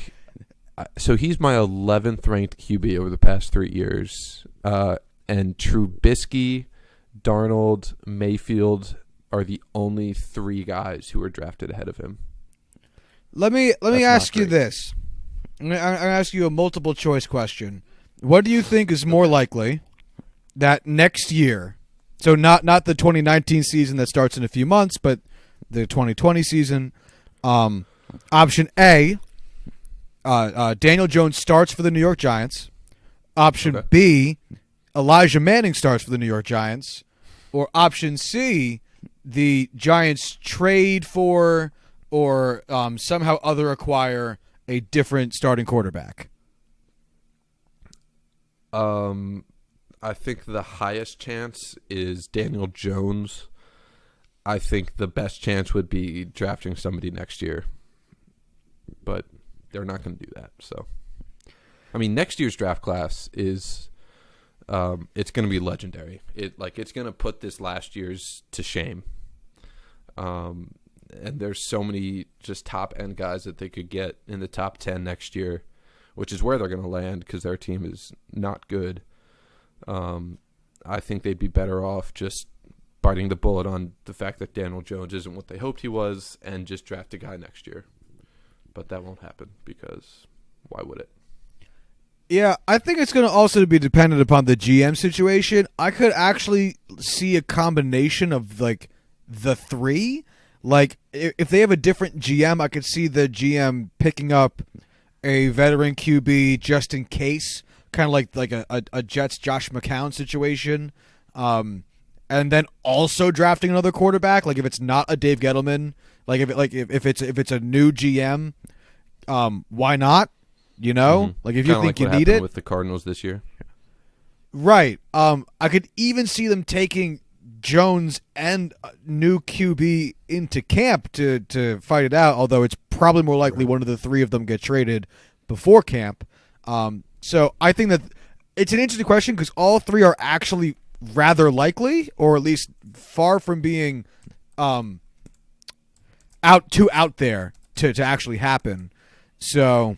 So he's my 11th ranked QB over the past 3 years. And Trubisky, Darnold, Mayfield are the only 3 guys who were drafted ahead of him. Let me ask you this. I'm going to ask you a multiple choice question. What do you think is more likely that next year, so not the 2019 season that starts in a few months, but the 2020 season, option A, Daniel Jones starts for the New York Giants. Option B, Elijah Manning starts for the New York Giants. Or option C, the Giants trade for or somehow other acquire a different starting quarterback. I think the highest chance is Daniel Jones. I think the best chance would be drafting somebody next year. But they're not going to do that. So, I mean, next year's draft class is it's going to be legendary. It's going to put this last year's to shame. And there's so many just top end guys that they could get in the top 10 next year, which is where they're going to land because their team is not good. I think they'd be better off just biting the bullet on the fact that Daniel Jones isn't what they hoped he was and just draft a guy next year. But that won't happen because why would it? Yeah, I think it's going to also be dependent upon the GM situation. I could actually see a combination of like the 3. Like if they have a different GM, I could see the GM picking up a veteran QB just in case, kind of like a Jets Josh McCown situation, and then also drafting another quarterback. Like if it's not a Dave Gettleman, if it's a new GM, why not? You know, Mm-hmm. like if you Kinda think like you need it with the Cardinals this year, right? I could even see them taking Jones and new QB into camp to fight it out, although it's probably more likely one of the 3 of them get traded before camp. So I think that it's an interesting question because all 3 are actually rather likely, or at least far from being out there to actually happen. So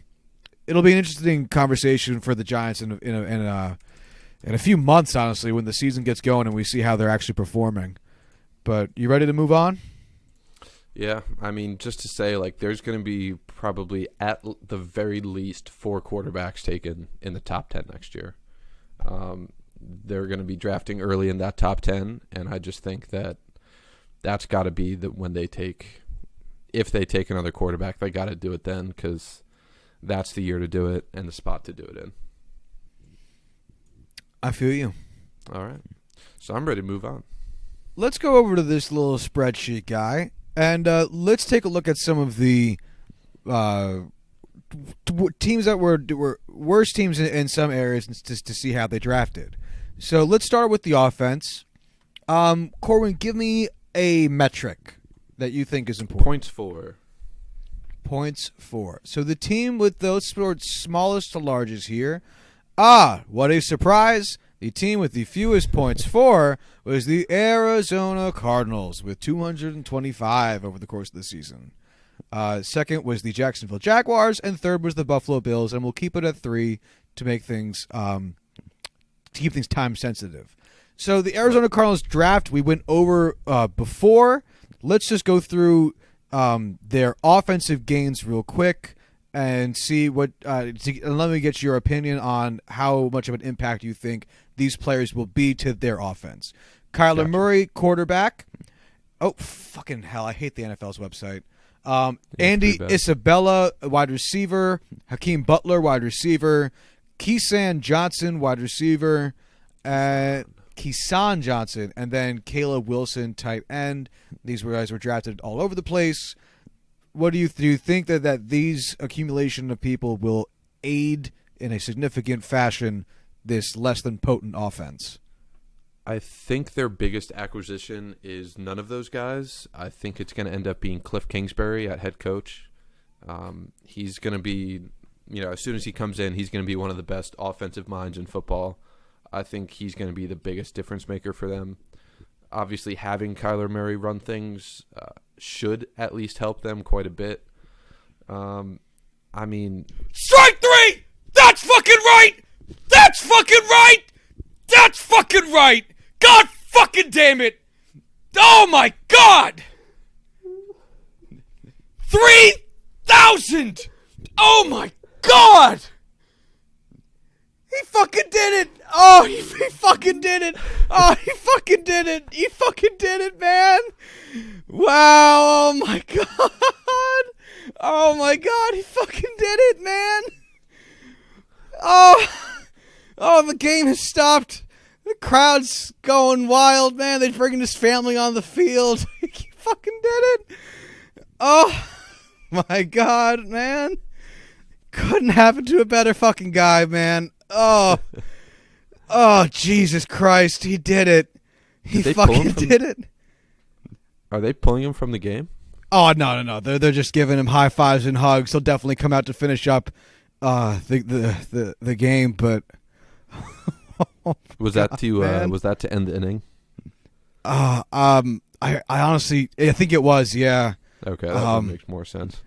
it'll be an interesting conversation for the Giants in a few months, honestly, when the season gets going and we see how they're actually performing. But you ready to move on? Yeah, I mean, just to say, like, there's going to be probably at the very least 4 quarterbacks taken in the top 10 next year. They're going to be drafting early in that top 10, and I just think that that's got to be that when they take, if they take another quarterback, they got to do it then because that's the year to do it and the spot to do it in. I feel you. All right. So I'm ready to move on. Let's go over to this little spreadsheet guy, and let's take a look at some of the teams that were worst teams in some areas to see how they drafted. So let's start with the offense. Corwin, give me a metric that you think is important. Points for. So the team with those smallest to largest here. What a surprise. The team with the fewest points for was the Arizona Cardinals with 225 over the course of the season. Second was the Jacksonville Jaguars, and third was the Buffalo Bills, and we'll keep it at 3 to make things to keep things time sensitive. So the Arizona Cardinals draft we went over before. Let's just go through their offensive gains real quick and see what. And let me get your opinion on how much of an impact you think these players will be to their offense. Kyler Murray, quarterback. Oh, fucking hell. I hate the NFL's website. Andy Isabella, wide receiver. Hakeem Butler, wide receiver. Keesan Johnson, wide receiver. Keesan Johnson. And then Caleb Wilson, tight end. These guys were drafted all over the place. What do you think that these accumulation of people will aid in a significant fashion this less than potent offense? I think their biggest acquisition is none of those guys. I think it's going to end up being Cliff Kingsbury at head coach. He's going to be, as soon as he comes in, he's going to be one of the best offensive minds in football. I think he's going to be the biggest difference maker for them. Obviously, having Kyler Murray run things should at least help them quite a bit. Strike 3! That's fucking right! That's fucking right! That's fucking right! God fucking damn it! Oh my God! 3,000! Oh my God! He fucking did it! Oh, he fucking did it! Oh, he fucking did it! He fucking did it, man! Wow! Oh my God! Oh my God! He fucking did it, man! Oh, the game has stopped. The crowd's going wild, man. They're bringing his family on the field. He fucking did it. Oh my God, man! Couldn't happen to a better fucking guy, man. Oh, Jesus Christ, he did it. He fucking did it. Are they pulling him from the game? Oh, no. They're just giving him high fives and hugs. He'll definitely come out to finish up the game, but was that to end the inning? I honestly think it was, yeah. Okay, that makes more sense.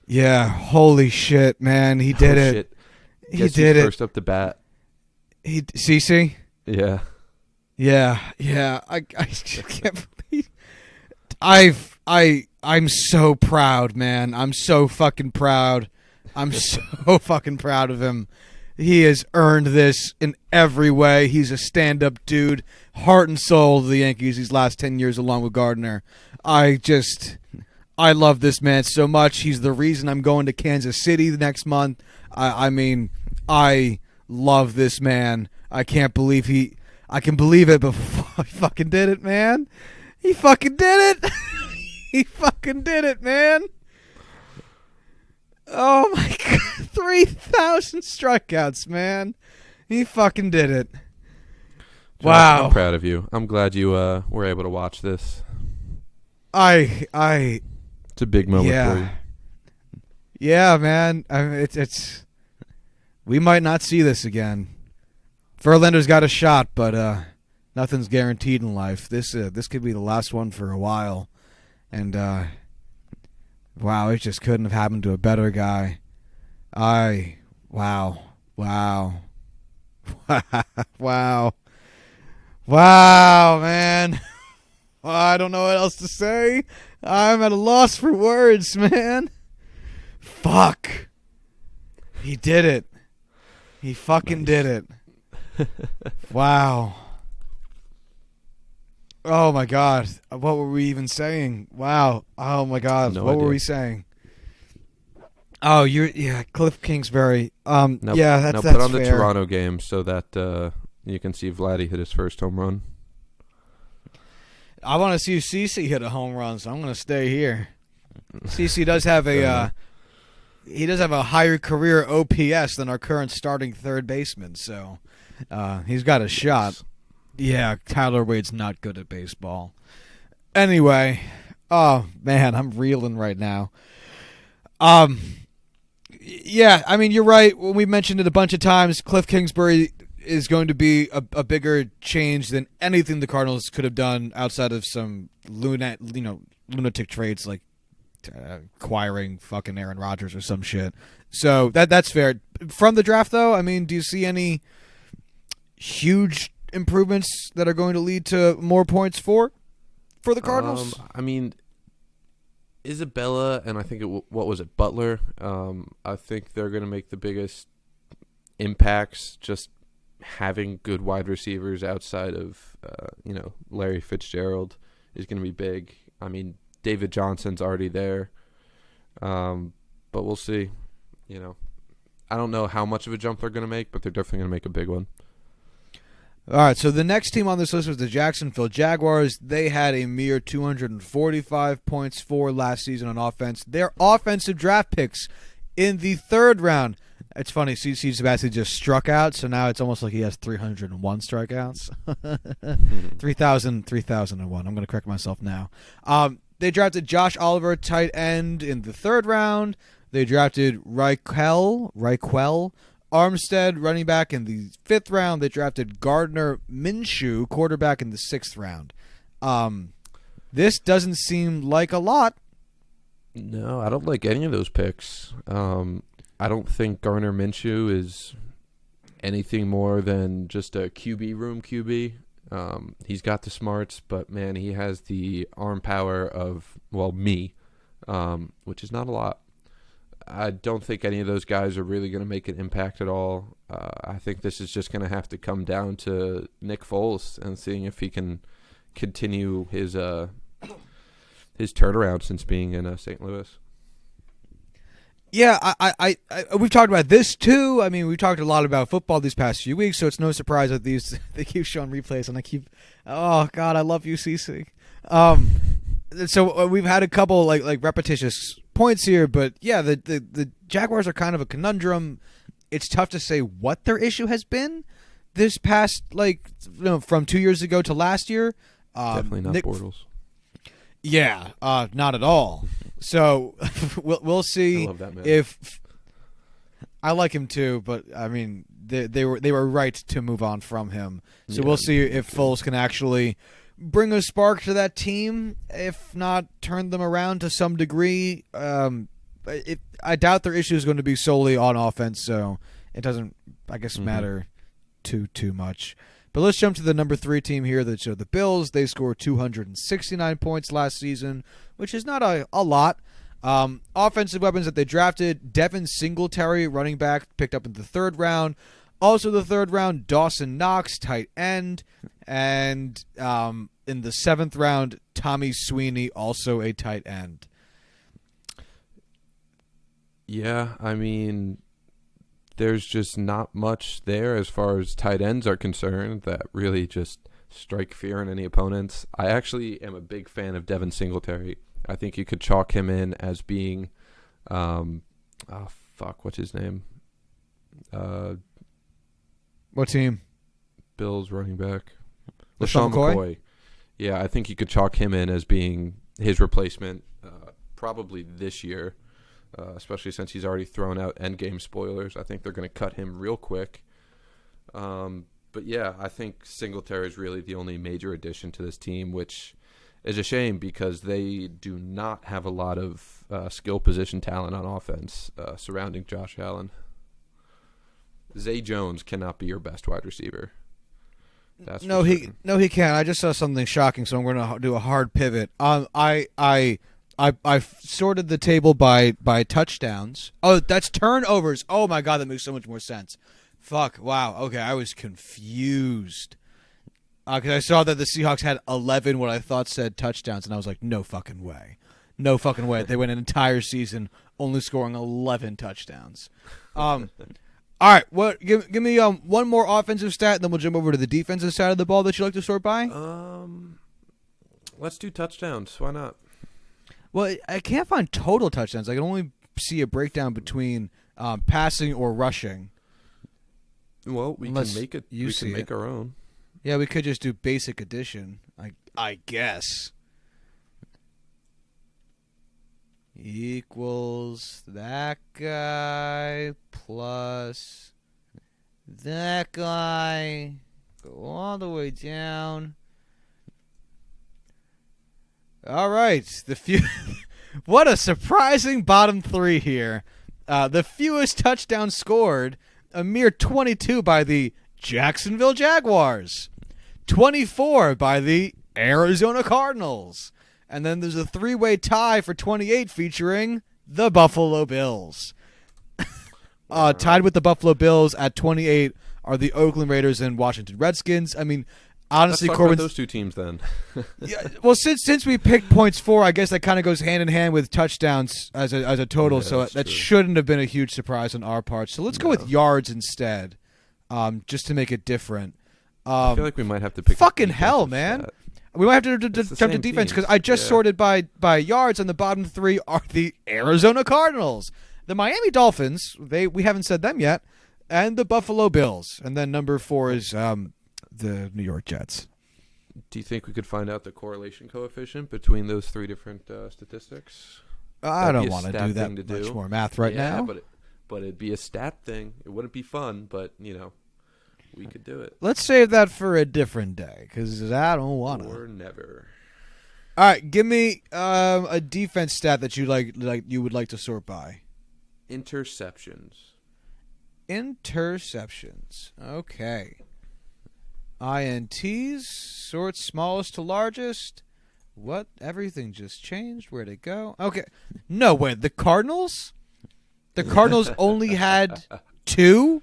Yeah, holy shit, man, he did it. Shit. He did it. First up the bat. CC? Yeah. I can't believe. I'm so proud, man. I'm so fucking proud. I'm so fucking proud of him. He has earned this in every way. He's a stand-up dude, heart and soul of the Yankees these last 10 years along with Gardner. I love this man so much. He's the reason I'm going to Kansas City the next month. I love this man. I can't believe I can believe it before he fucking did it, man. He fucking did it. He fucking did it, man. Oh my God, 3,000 strikeouts, man. He fucking did it. Josh, Wow. I'm proud of you. I'm glad you were able to watch this. It's a big moment for you. Yeah, man. I mean, it's we might not see this again. Verlander's got a shot, but nothing's guaranteed in life. This could be the last one for a while, and wow, it just couldn't have happened to a better guy. Wow, man. I don't know what else to say. I'm at a loss for words, man. Fuck. He did it. He fucking did it. Wow. Oh my God. What were we even saying? Wow. Oh my God. No what idea. were we saying? Oh, Cliff Kingsbury. Now, Yeah, that's put on fair. the Toronto game so that You can see Vladdy hit his first home run. I want to see CeCe hit a home run, so I'm going to stay here. CeCe does have he does have a higher career OPS than our current starting third baseman, so he's got a shot. Yeah, Tyler Wade's not good at baseball. Anyway, oh man, I'm reeling right now. Yeah, I mean, you're right. We mentioned it a bunch of times. Cliff Kingsbury is going to be a bigger change than anything the Cardinals could have done outside of some lunatic trades like acquiring fucking Aaron Rodgers or some shit. So that's fair. From the draft, though, I mean, do you see any huge improvements that are going to lead to more points for the Cardinals? I mean, Isabella and I think what was it, Butler? I think they're going to make the biggest impacts. Just having good wide receivers outside of Larry Fitzgerald is going to be big. I mean, David Johnson's already there, but we'll see. I don't know how much of a jump they're going to make, but they're definitely going to make a big one. All right, so the next team on this list was the Jacksonville Jaguars. They had a mere 245 points for last season on offense. Their offensive draft picks in the third round. It's funny, CeCe Sabathia just struck out, so now it's almost like he has 301 strikeouts. 3,001. I'm going to correct myself now. They drafted Josh Oliver, tight end, in the third round. They drafted Raquel Armstead, running back, in the fifth round. They drafted Gardner Minshew, quarterback, in the sixth round. This doesn't seem like a lot. No, I don't like any of those picks. I don't think Gardner Minshew is anything more than just a QB room QB. He's got the smarts, but, man, he has the arm power of, me, which is not a lot. I don't think any of those guys are really going to make an impact at all. I think this is just going to have to come down to Nick Foles and seeing if he can continue his turnaround since being in St. Louis. Yeah, I we've talked about this too. I mean, we've talked a lot about football these past few weeks, so it's no surprise that they keep showing replays, and oh God, I love you, CeCe. So we've had a couple like repetitious points here, but yeah, the Jaguars are kind of a conundrum. It's tough to say what their issue has been this past from 2 years ago to last year. Definitely not Bortles. Yeah, not at all. So we'll see. I love that man. If I like him too, but I mean they were right to move on from him. So we'll see if Foles can actually bring a spark to that team. If not, turn them around to some degree. I doubt their issue is going to be solely on offense, so it doesn't, I guess, matter too much. But let's jump to the number 3 team here. The Bills. They scored 269 points last season, which is not a lot. Offensive weapons that they drafted: Devin Singletary, running back, picked up in the third round. Also the third round, Dawson Knox, tight end. And in the seventh round, Tommy Sweeney, also a tight end. Yeah, I mean, there's just not much there as far as tight ends are concerned that really just strike fear in any opponents. I actually am a big fan of Devin Singletary. I think you could chalk him in as being, what's his name? What team? Bills running back. LaShawn McCoy? Yeah, I think you could chalk him in as being his replacement probably this year, especially since he's already thrown out endgame spoilers. I think they're going to cut him real quick. But yeah, I think Singletary is really the only major addition to this team, which is a shame because they do not have a lot of skill position talent on offense surrounding Josh Allen. Zay Jones cannot be your best wide receiver. No, he can't. I just saw something shocking, so I'm going to do a hard pivot. I sorted the table by touchdowns. Oh, that's turnovers. Oh my God, that makes so much more sense. Fuck. Wow. Okay, I was confused because I saw that the Seahawks had 11 what I thought said touchdowns, and I was like, no fucking way. No fucking way. They went an entire season only scoring 11 touchdowns. All right, what? Give me one more offensive stat, and then we'll jump over to the defensive side of the ball that you like to sort by. Let's do touchdowns. Why not? Well, I can't find total touchdowns. I can only see a breakdown between passing or rushing. Well, we Unless can make it. you We see can make it. our own. Yeah, we could just do basic addition. I guess. Equals that guy plus that guy. Go all the way down. All right. What a surprising bottom three here. The fewest touchdowns scored, a mere 22 by the Jacksonville Jaguars, 24 by the Arizona Cardinals, and then there's a three-way tie for 28 featuring the Buffalo Bills. Tied with the Buffalo Bills at 28 are the Oakland Raiders and Washington Redskins. I mean, honestly, Let's talk about Corwin, those two teams then. yeah, well, since we picked points for, I guess that kind of goes hand in hand with touchdowns as a total. Yeah, so that's that true. shouldn't have been a huge surprise on our part. So let's go with yards instead, just to make it different. I feel like we might have to pick. a Fucking hell, defensive man! stat. We might have to It's the jump to same defense because teams. I just Yeah. sorted by yards, and the bottom three are the Arizona Cardinals, the Miami Dolphins. We haven't said them yet, and the Buffalo Bills, and then number 4 is the New York Jets. Do you think we could find out the correlation coefficient between those three different statistics? I That'd be don't a want to stat do that thing to much do. more math right Yeah, now. but it'd be a stat thing. It wouldn't be fun, but we could do it. Let's save that for a different day because I don't want to. Or never. All right, give me a defense stat that you you would like to sort by. Interceptions. Interceptions. Okay. INTs, sort smallest to largest. What? Everything just changed. Where'd it go? Okay. No, wait. The Cardinals? The Cardinals only had 2?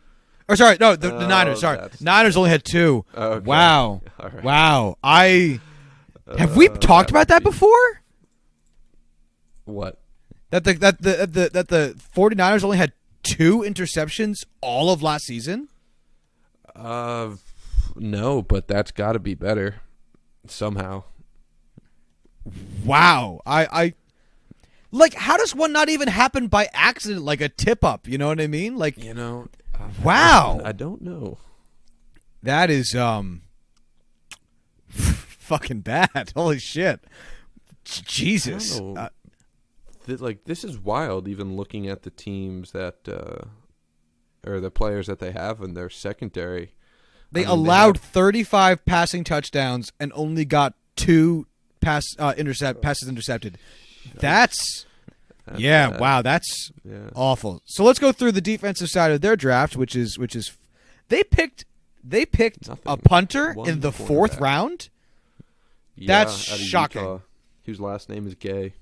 Or sorry, no, the Niners. Sorry. that's- Niners only had 2. Okay. Wow. All right. Wow. Have we talked about that would be- before? What? That the 49ers only had 2 interceptions all of last season? No, but that's got to be better somehow. Wow. I like, how does one not even happen by accident, like a tip up? You know what I mean? Like, wow. I don't know. That is fucking bad. Holy shit. Jesus. I don't know. This is wild. Even looking at the teams that, or the players that they have in their secondary. They I mean, allowed have- 35 passing touchdowns and only got 2 passes intercepted. That's bad. wow, that's Yeah. awful. So let's go through the defensive side of their draft, which is they picked Nothing. a punter One in the 4th quarterback. round. Yeah, That's out of shocking. Utah, whose last name is Gay.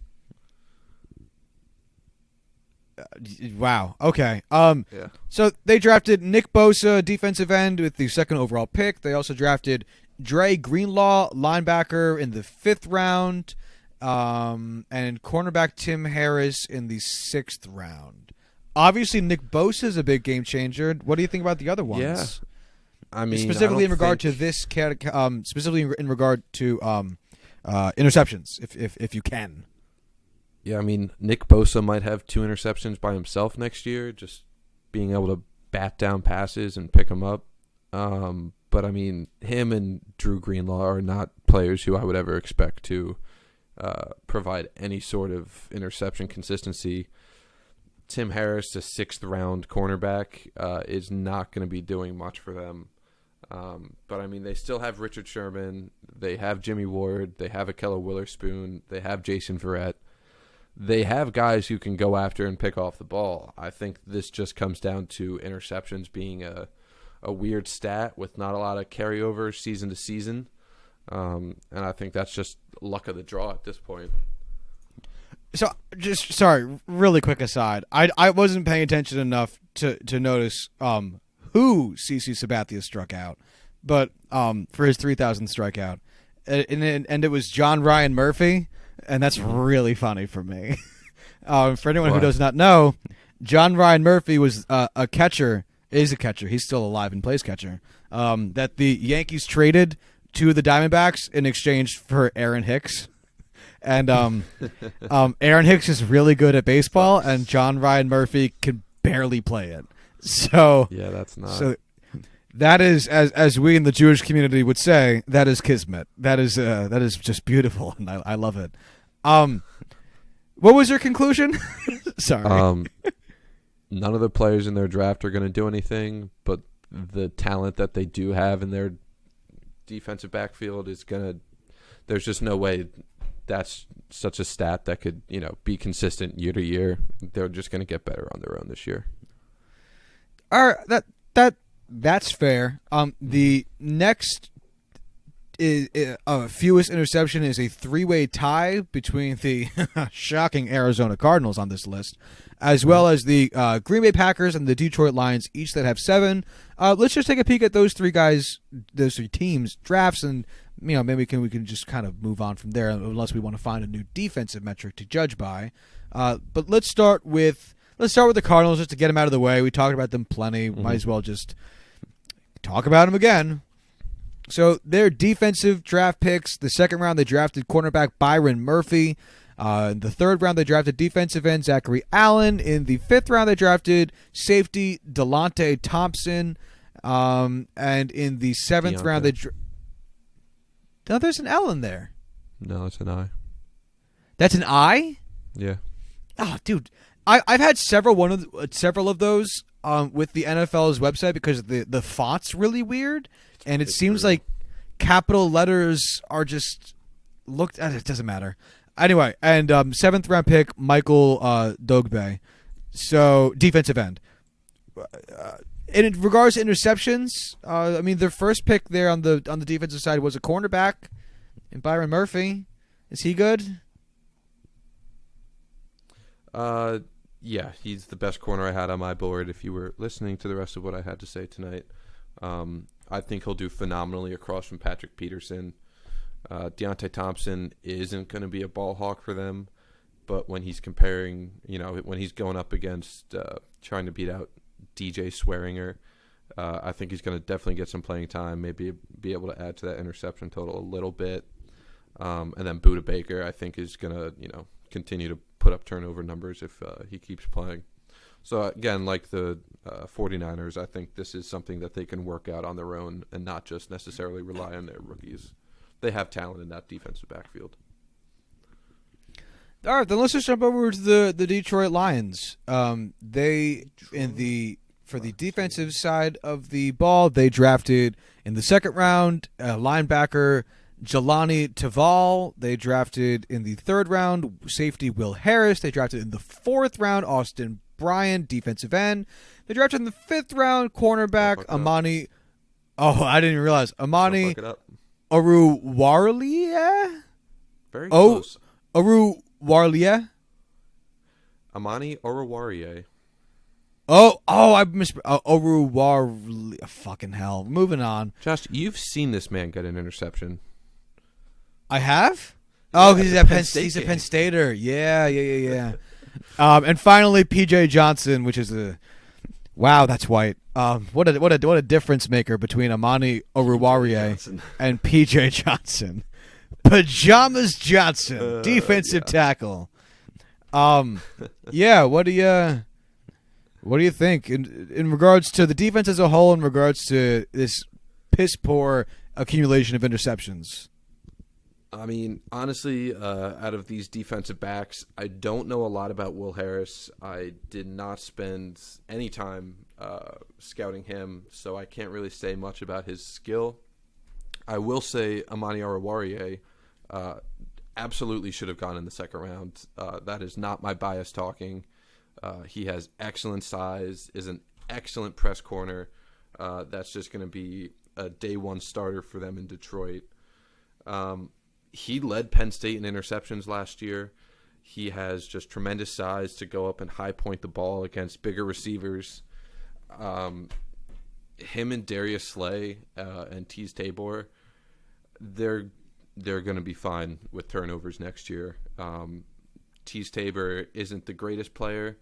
Wow. Okay. Yeah. So they drafted Nick Bosa, defensive end, with the 2nd overall pick. They also drafted Dre Greenlaw, linebacker, in the 5th round, and cornerback Tim Harris in the 6th round. Obviously, Nick Bosa is a big game changer. What do you think about the other ones? Yeah. I mean, specifically I in don't regard think- to this specifically in regard to interceptions, if you can. Yeah, I mean, Nick Bosa might have 2 interceptions by himself next year, just being able to bat down passes and pick them up. But, I mean, him and Drew Greenlaw are not players who I would ever expect to provide any sort of interception consistency. Tim Harris, a 6th-round cornerback, is not going to be doing much for them. But, I mean, they still have Richard Sherman. They have Jimmy Ward. They have Akella Witherspoon. They have Jason Verrett. They have guys who can go after and pick off the ball. I think this just comes down to interceptions being a weird stat with not a lot of carryover season to season. And I think that's just luck of the draw at this point. So, just sorry, really quick aside. I wasn't paying attention enough to notice who CeCe Sabathia struck out, but for his 3,000th strikeout, and it was John Ryan Murphy, and that's really funny for me. For anyone who Why? does not know, John Ryan Murphy was a catcher Is a catcher. He's still alive and plays catcher. That the Yankees traded to the Diamondbacks in exchange for Aaron Hicks. And Aaron Hicks is really good at baseball, and John Ryan Murphy can barely play it. So yeah, that's not. So that is, as we in the Jewish community would say, that is kismet. That is just beautiful, and I love it. What was your conclusion? Sorry. None of the players in their draft are going to do anything, but the talent that they do have in their defensive backfield is going to. There's just no way that's such a stat that could, be consistent year to year. They're just going to get better on their own this year. All right, that's fair. The next is fewest interception is a 3-way tie between the shocking Arizona Cardinals on this list, as well as the Green Bay Packers and the Detroit Lions, each that have 7. Let's just take a peek at those three teams' drafts, and maybe we can just kind of move on from there, unless we want to find a new defensive metric to judge by. But let's start with the Cardinals just to get them out of the way. We talked about them plenty. Mm-hmm. Might as well just talk about them again. So their defensive draft picks: the second round they drafted cornerback Byron Murphy. In the third round, they drafted defensive end Zachary Allen. In the fifth round, they drafted safety Delonte Thompson. And in the seventh round, no, there's an L in there. No, it's an I. That's an I? Yeah. Oh, dude, I've had several of those with the NFL's website because the font's really weird, and it seems like capital letters are just looked at. It doesn't matter. Anyway, and 7th round pick Michael Dogbe, so defensive end. In regards to interceptions, their first pick there on the defensive side was a cornerback, in Byron Murphy. Is he good? Yeah, he's the best corner I had on my board. If you were listening to the rest of what I had to say tonight, I think he'll do phenomenally across from Patrick Peterson. Deontay Thompson isn't going to be a ball hawk for them, but when he's comparing, when he's going up against trying to beat out DJ Swearinger, I think he's going to definitely get some playing time, maybe be able to add to that interception total a little bit. And then Budda Baker, I think, is going to, continue to put up turnover numbers if he keeps playing. So, again, like the 49ers, I think this is something that they can work out on their own and not just necessarily rely on their rookies. They have talent in that defensive backfield. All right, then let's just jump over to the Detroit Lions. For the defensive side of the ball, they drafted in the second round linebacker Jelani Taval. They drafted in the third round safety Will Harris. They drafted in the fourth round Austin Bryant, defensive end. They drafted in the fifth round cornerback Amani. Oh, I didn't even realize Amani Oruwariye. Very close. Oruwariye. Amani Oruwariye. I missed Oruwariye. Fucking hell. Moving on. Josh, you've seen this man get an interception. I have? Yeah, he's a Penn Stater. Yeah. And finally, P.J. Johnson, which is wow, that's white. What a difference maker between Amani Oruwariye and P.J. Johnson. Pajamas Johnson, defensive tackle. Yeah. What do you think in regards to the defense as a whole? In regards to this piss poor accumulation of interceptions? I mean, honestly, out of these defensive backs, I don't know a lot about Will Harris. I did not spend any time scouting him, so I can't really say much about his skill. I will say Amani Oruwariye absolutely should have gone in the second round. That is not my bias talking. He has excellent size, is an excellent press corner. That's just going to be a day one starter for them in Detroit. He led Penn State in interceptions last year. He has just tremendous size to go up and high point the ball against bigger receivers. Him and Darius Slay and Tease Tabor, they're going to be fine with turnovers next year. Tease Tabor isn't the greatest player,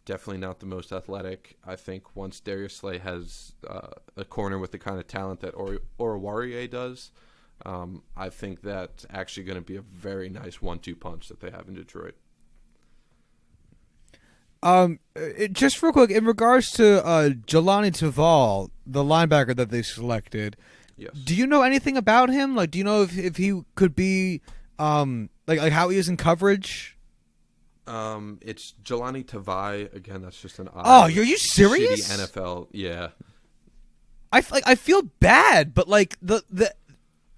Definitely not the most athletic. I think once Darius Slay has a corner with the kind of talent that Oruwariye does, I think that's actually going to be a very nice 1-2 punch that they have in Detroit. Just real quick, in regards to Jelani Taval, the linebacker that they selected, Yes. do you know anything about him? Like, do you know if he could be like how he is in coverage? It's Jelani Tavai. Again, that's just an odd. Oh, are you serious? Shitty NFL. Yeah. I feel bad, but like the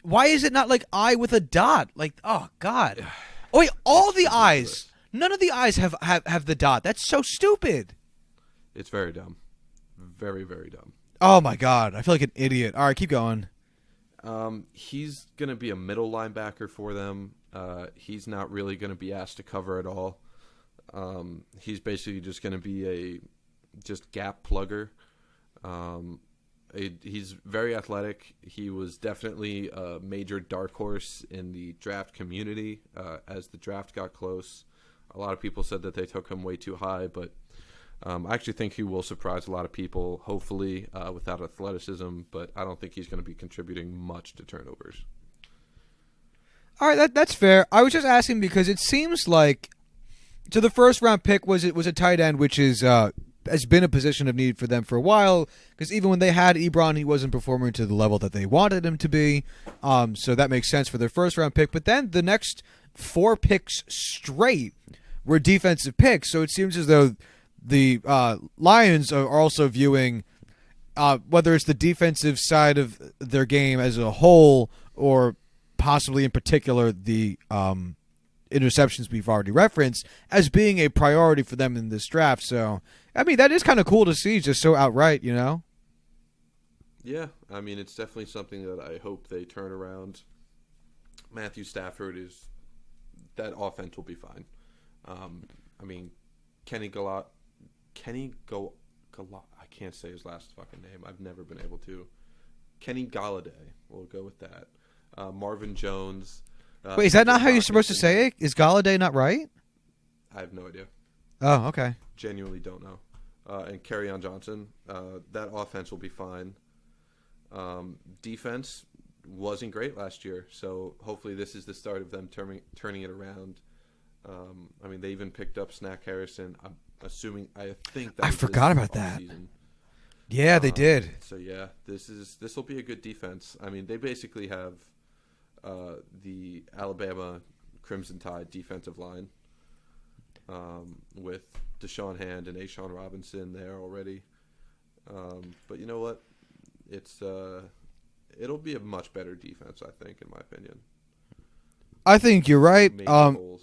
why is it not like I with a dot? Like, oh god. Oh wait, all the eyes. None of the eyes have the dot. That's so stupid. It's very dumb. Very, very dumb. Oh my god, I feel like an idiot. All right, keep going. He's going to be a middle linebacker for them. He's not really going to be asked to cover at all. He's basically just going to be a just gap plugger. He's very athletic. He was definitely a major dark horse in the draft community as the draft got close. A lot of people said that they took him way too high, but I actually think he will surprise a lot of people, hopefully without athleticism, but I don't think he's going to be contributing much to turnovers. All right, that's fair. I was just asking because it seems like so the first round pick was a tight end, which is has been a position of need for them for a while. Because even when they had Ebron, he wasn't performing to the level that they wanted him to be. So that makes sense for their first round pick. But then the next 4 picks straight were defensive picks. So it seems as though the Lions are also viewing whether it's the defensive side of their game as a whole or possibly in particular the interceptions we've already referenced as being a priority for them in this draft. So, I mean, that is kind of cool to see just so outright, you know? Yeah, I mean, it's definitely something that I hope they turn around. Matthew Stafford is – that offense will be fine. I mean, I can't say his last fucking name. I've never been able to. Kenny Galladay. We'll go with that. Marvin Jones. Wait, is that not how you're supposed to say it? Is Galladay not right? I have no idea. Oh, okay. Genuinely don't know. And Kerryon Johnson. That offense will be fine. Defense wasn't great last year, so hopefully this is the start of them turning it around. I mean, they even picked up Snack Harrison. I think that I forgot about that. Season. Yeah, they did. So yeah, this will be a good defense. I mean, they basically have the Alabama Crimson Tide defensive line with Deshaun Hand and Ashawn Robinson there already. But you know what? It'll be a much better defense, I think, in my opinion. I think you're right. Holes.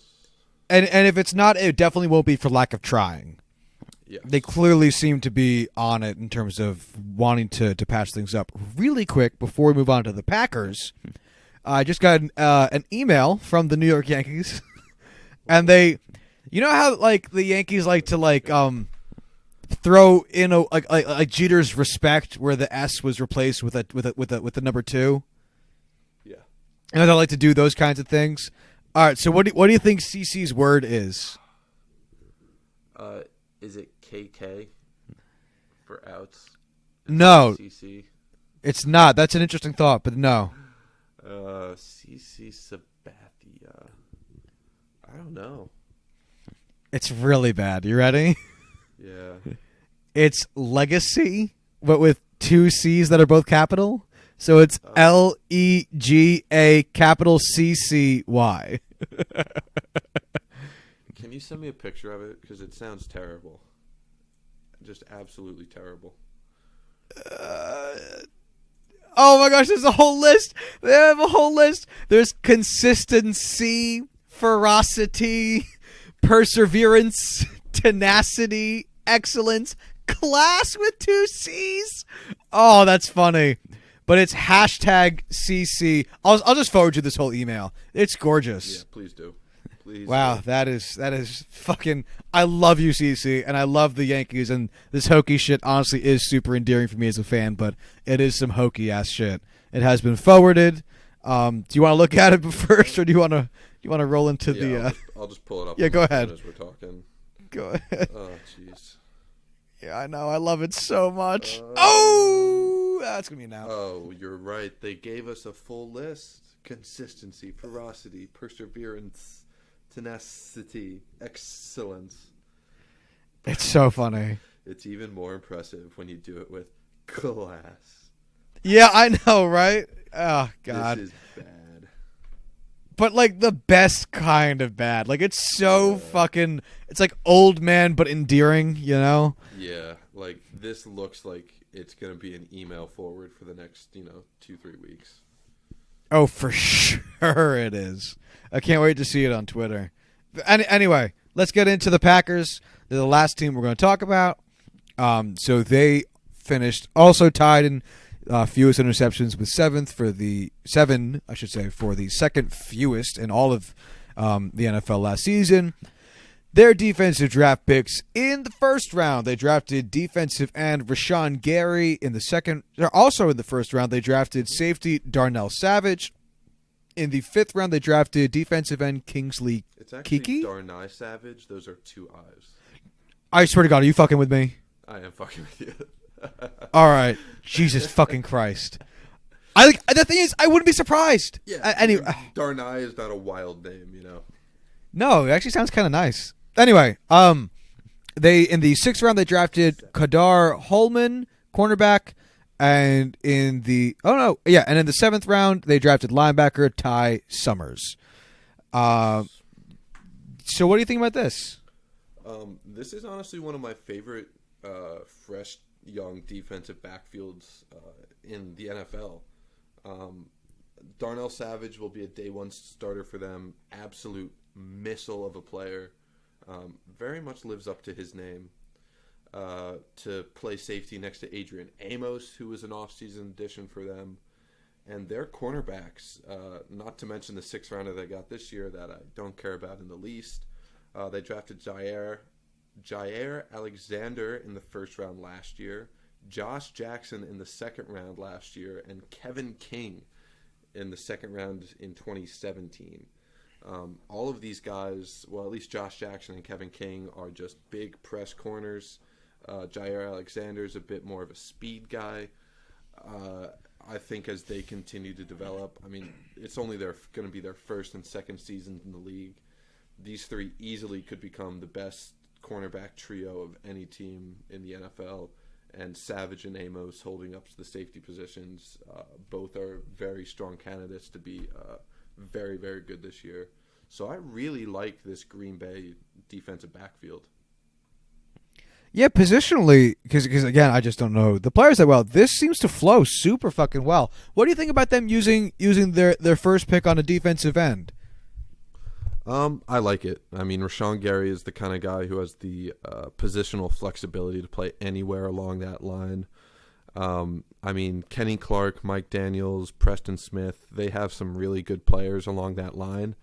And if it's not, it definitely won't be for lack of trying. Yes. They clearly seem to be on it in terms of wanting to patch things up. Really quick, before we move on to the Packers, I just got an email from the New York Yankees, and they, you know how like the Yankees like to throw in a like Jeter's respect, where the S was replaced with the number 2. Yeah. And they like to do those kinds of things. All right, so what do you think CC's word is? Is it KK for outs? No, CC. it's not. That's an interesting thought, but no. CC Sabathia. I don't know. It's really bad. You ready? Yeah. It's legacy, but with 2 C's that are both capital. So it's LEGA capital CCY. Can you send me a picture of it? Because it sounds terrible. Just absolutely terrible. Oh my gosh, there's a whole list. They have a whole list. There's consistency, ferocity, perseverance, tenacity, excellence, class with 2 C's. Oh, that's funny. But it's hashtag CC. I'll just forward you this whole email. It's gorgeous. Yeah, please do. Please. Wow, do. that is fucking. I love you, CC, and I love the Yankees, and this hokey shit honestly is super endearing for me as a fan. But it is some hokey ass shit. It has been forwarded. Do you want to look at it first, or do you want to roll into the? I'll just pull it up. Yeah, go ahead. As we're talking. Go ahead. Oh, jeez. Yeah, I know. I love it so much. That's going to be an out. Oh, you're right. They gave us a full list. Consistency, ferocity, perseverance, tenacity, excellence. It's so funny. It's even more impressive when you do it with class. Yeah, I know, right? Oh, God. This is bad. But, like, the best kind of bad. Like, it's so fucking... It's like old man, but endearing, you know? Yeah, like, this looks like it's going to be an email forward for the next, 2-3 weeks. Oh, for sure it is. I can't wait to see it on Twitter. Anyway, let's get into the Packers. They're the last team we're going to talk about. So they finished also tied in fewest interceptions with seven, for the second fewest in all of the NFL last season. Their defensive draft picks in the first round, they drafted defensive end Rashawn Gary. In the second, also in the first round, they drafted safety Darnell Savage. In the fifth round, they drafted defensive end Kingsley It's actually Kiki. Darnell Savage. Those are two I's. I swear to God, are you fucking with me? I am fucking with you. All right, Jesus fucking Christ. The thing is, I wouldn't be surprised. Yeah. Anyway, Darnell is not a wild name, no, it actually sounds kind of nice. Anyway, they in the sixth round they drafted Kadar Holman, cornerback, and in the seventh round they drafted linebacker Ty Summers. So what do you think about this? This is honestly one of my favorite fresh young defensive backfields in the NFL. Darnell Savage will be a day one starter for them. Absolute missile of a player. Very much lives up to his name. To play safety next to Adrian Amos, who was an offseason addition for them. And their cornerbacks, not to mention the sixth rounder they got this year that I don't care about in the least. They drafted Jair Alexander in the first round last year, Josh Jackson in the second round last year, and Kevin King in the second round in 2017. All of these guys, well, at least Josh Jackson and Kevin King, are just big press corners. Jair Alexander's a bit more of a speed guy. I think as they continue to develop, it's only going to be their first and second seasons in the league. These three easily could become the best cornerback trio of any team in the NFL. And Savage and Amos holding up to the safety positions. Both are very strong candidates to be very, very good this year. So I really like this Green Bay defensive backfield. Yeah, positionally, because again, I just don't know the players that well. This seems to flow super fucking well. What do you think about them using their first pick on a defensive end? I like it. Rashawn Gary is the kind of guy who has the positional flexibility to play anywhere along that line. Kenny Clark, Mike Daniels, Preston Smith, they have some really good players along that line.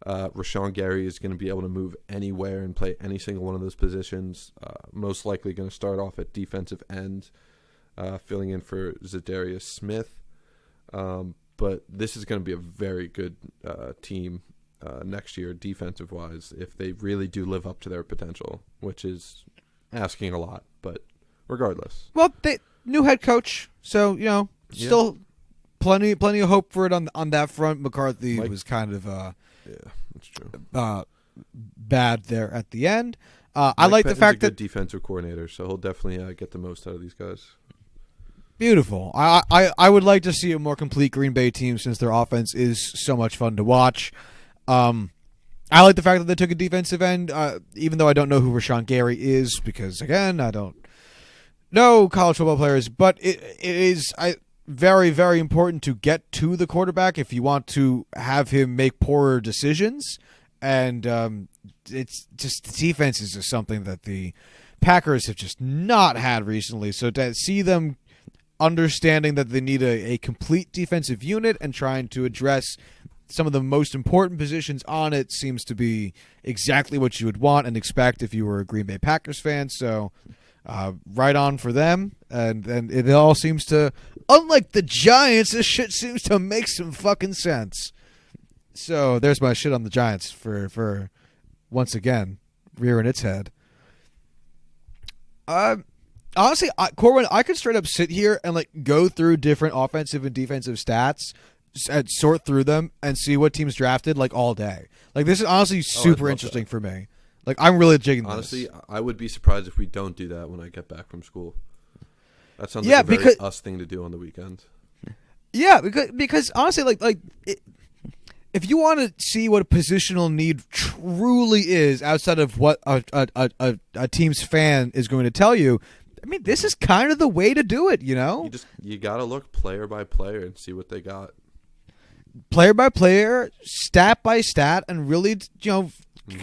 Rashawn Gary is going to be able to move anywhere and play any single one of those positions. Most likely going to start off at defensive end, filling in for Zadarius Smith. But this is going to be a very good team next year, defensive-wise, if they really do live up to their potential, which is asking a lot. But regardless. Well, new head coach, so, still plenty of hope for it on that front. McCarthy was kind of... yeah, that's true. Bad there at the end. I like the fact that defensive coordinator, so he'll definitely get the most out of these guys. Beautiful. I would like to see a more complete Green Bay team since their offense is so much fun to watch. I like the fact that they took a defensive end, even though I don't know who Rashawn Gary is, because again, I don't know college football players. But it is very, very important to get to the quarterback if you want to have him make poorer decisions. And it's just the defense is just something that the Packers have just not had recently. So to see them understanding that they need a complete defensive unit and trying to address some of the most important positions on it seems to be exactly what you would want and expect if you were a Green Bay Packers fan. So right on for them. And it all seems to, unlike the Giants, this shit seems to make some fucking sense. So there's my shit on the Giants for once again rearing its head. Honestly, Corwin, I could straight up sit here and like go through different offensive and defensive stats, and sort through them, and see what teams drafted like all day. Like this is honestly super interesting for me. Like I'm really jigging this. Honestly, I would be surprised if we don't do that when I get back from school. That sounds like a very us thing to do on the weekend. Yeah, because honestly, if you want to see what a positional need truly is outside of what a team's fan is going to tell you, I mean, this is kind of the way to do it, you know? You got to look player by player and see what they got. Player by player, stat by stat, and really,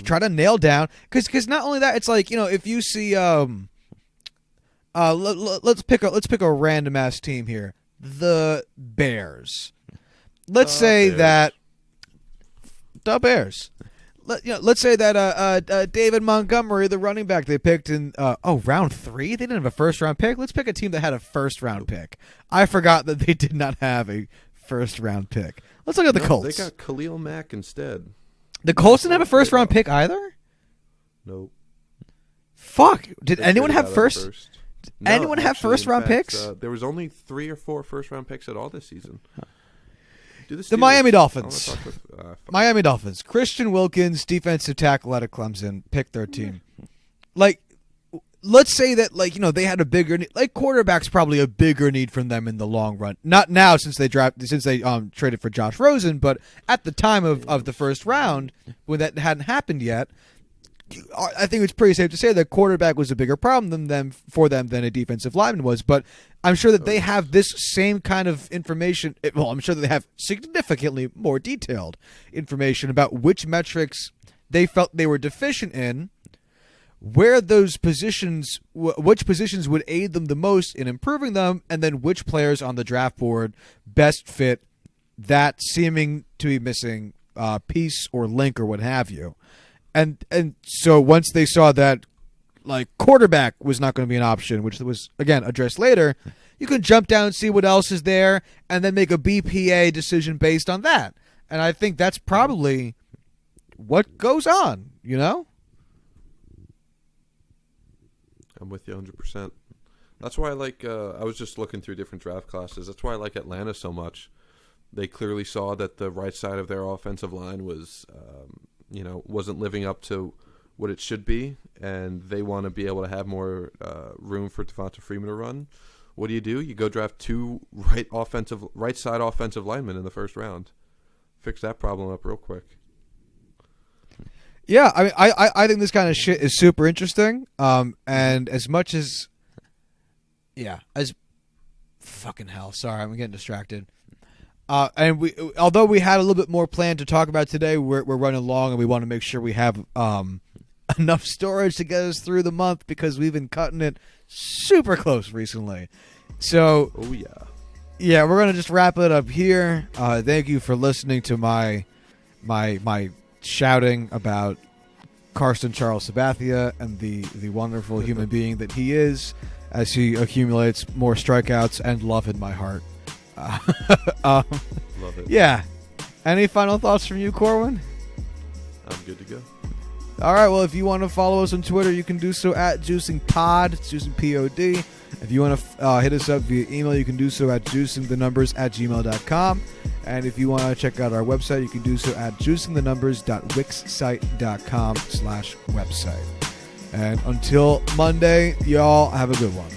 try to nail down. Because not only that, it's like, if you see, let's pick a random ass team here, the Bears. Let's say that the Bears. Let's say that David Montgomery, the running back they picked in round 3, they didn't have a first round pick. Let's pick a team that had a first round pick. I forgot that they did not have a first round pick. Let's look at the Colts. They got Khalil Mack instead. The Colts didn't have a first round pick either? Nope. Fuck. Did anyone have first? Anyone have first round picks? There was only 3 or 4 first round picks at all this season. The Miami Dolphins. Miami Dolphins. Christian Wilkins, defensive tackle out of Clemson, pick 13. Like, let's say that, they had a bigger need. Like, quarterback's probably a bigger need from them in the long run. Not now since they traded for Josh Rosen, but at the time of the first round, when that hadn't happened yet, I think it's pretty safe to say that quarterback was a bigger problem for them than a defensive lineman was. But I'm sure that they have this same kind of information. Well, I'm sure that they have significantly more detailed information about which metrics they felt they were deficient in, where those positions, which positions would aid them the most in improving them, and then which players on the draft board best fit that seeming to be missing piece or link or what have you. And so once they saw that, quarterback was not going to be an option, which was, again, addressed later, you can jump down and see what else is there and then make a BPA decision based on that. And I think that's probably what goes on, I'm with you 100%. That's why I like, I was just looking through different draft classes. That's why I like Atlanta so much. They clearly saw that the right side of their offensive line was... wasn't living up to what it should be, and they want to be able to have more room for Devonta Freeman to run. What do? You go draft 2 right side offensive linemen in the first round. Fix that problem up real quick. Yeah, I mean, I think this kind of shit is super interesting. And as much as, as fucking hell. Sorry, I'm getting distracted. And although we had a little bit more planned to talk about today, we're running long, and we want to make sure we have enough storage to get us through the month because we've been cutting it super close recently. So, we're gonna just wrap it up here. Thank you for listening to my shouting about Carson Charles Sabathia and the wonderful human being that he is, as he accumulates more strikeouts and love in my heart. Love it. Yeah. Any final thoughts from you, Corwin? I'm good to go. All right. Well, if you want to follow us on Twitter, you can do so at JuicingPod. It's JuicingPod. If you want to hit us up via email, you can do so at juicingthenumbers@gmail.com. And if you want to check out our website, you can do so at juicingthenumbers.wixsite.com/website. And until Monday, y'all have a good one.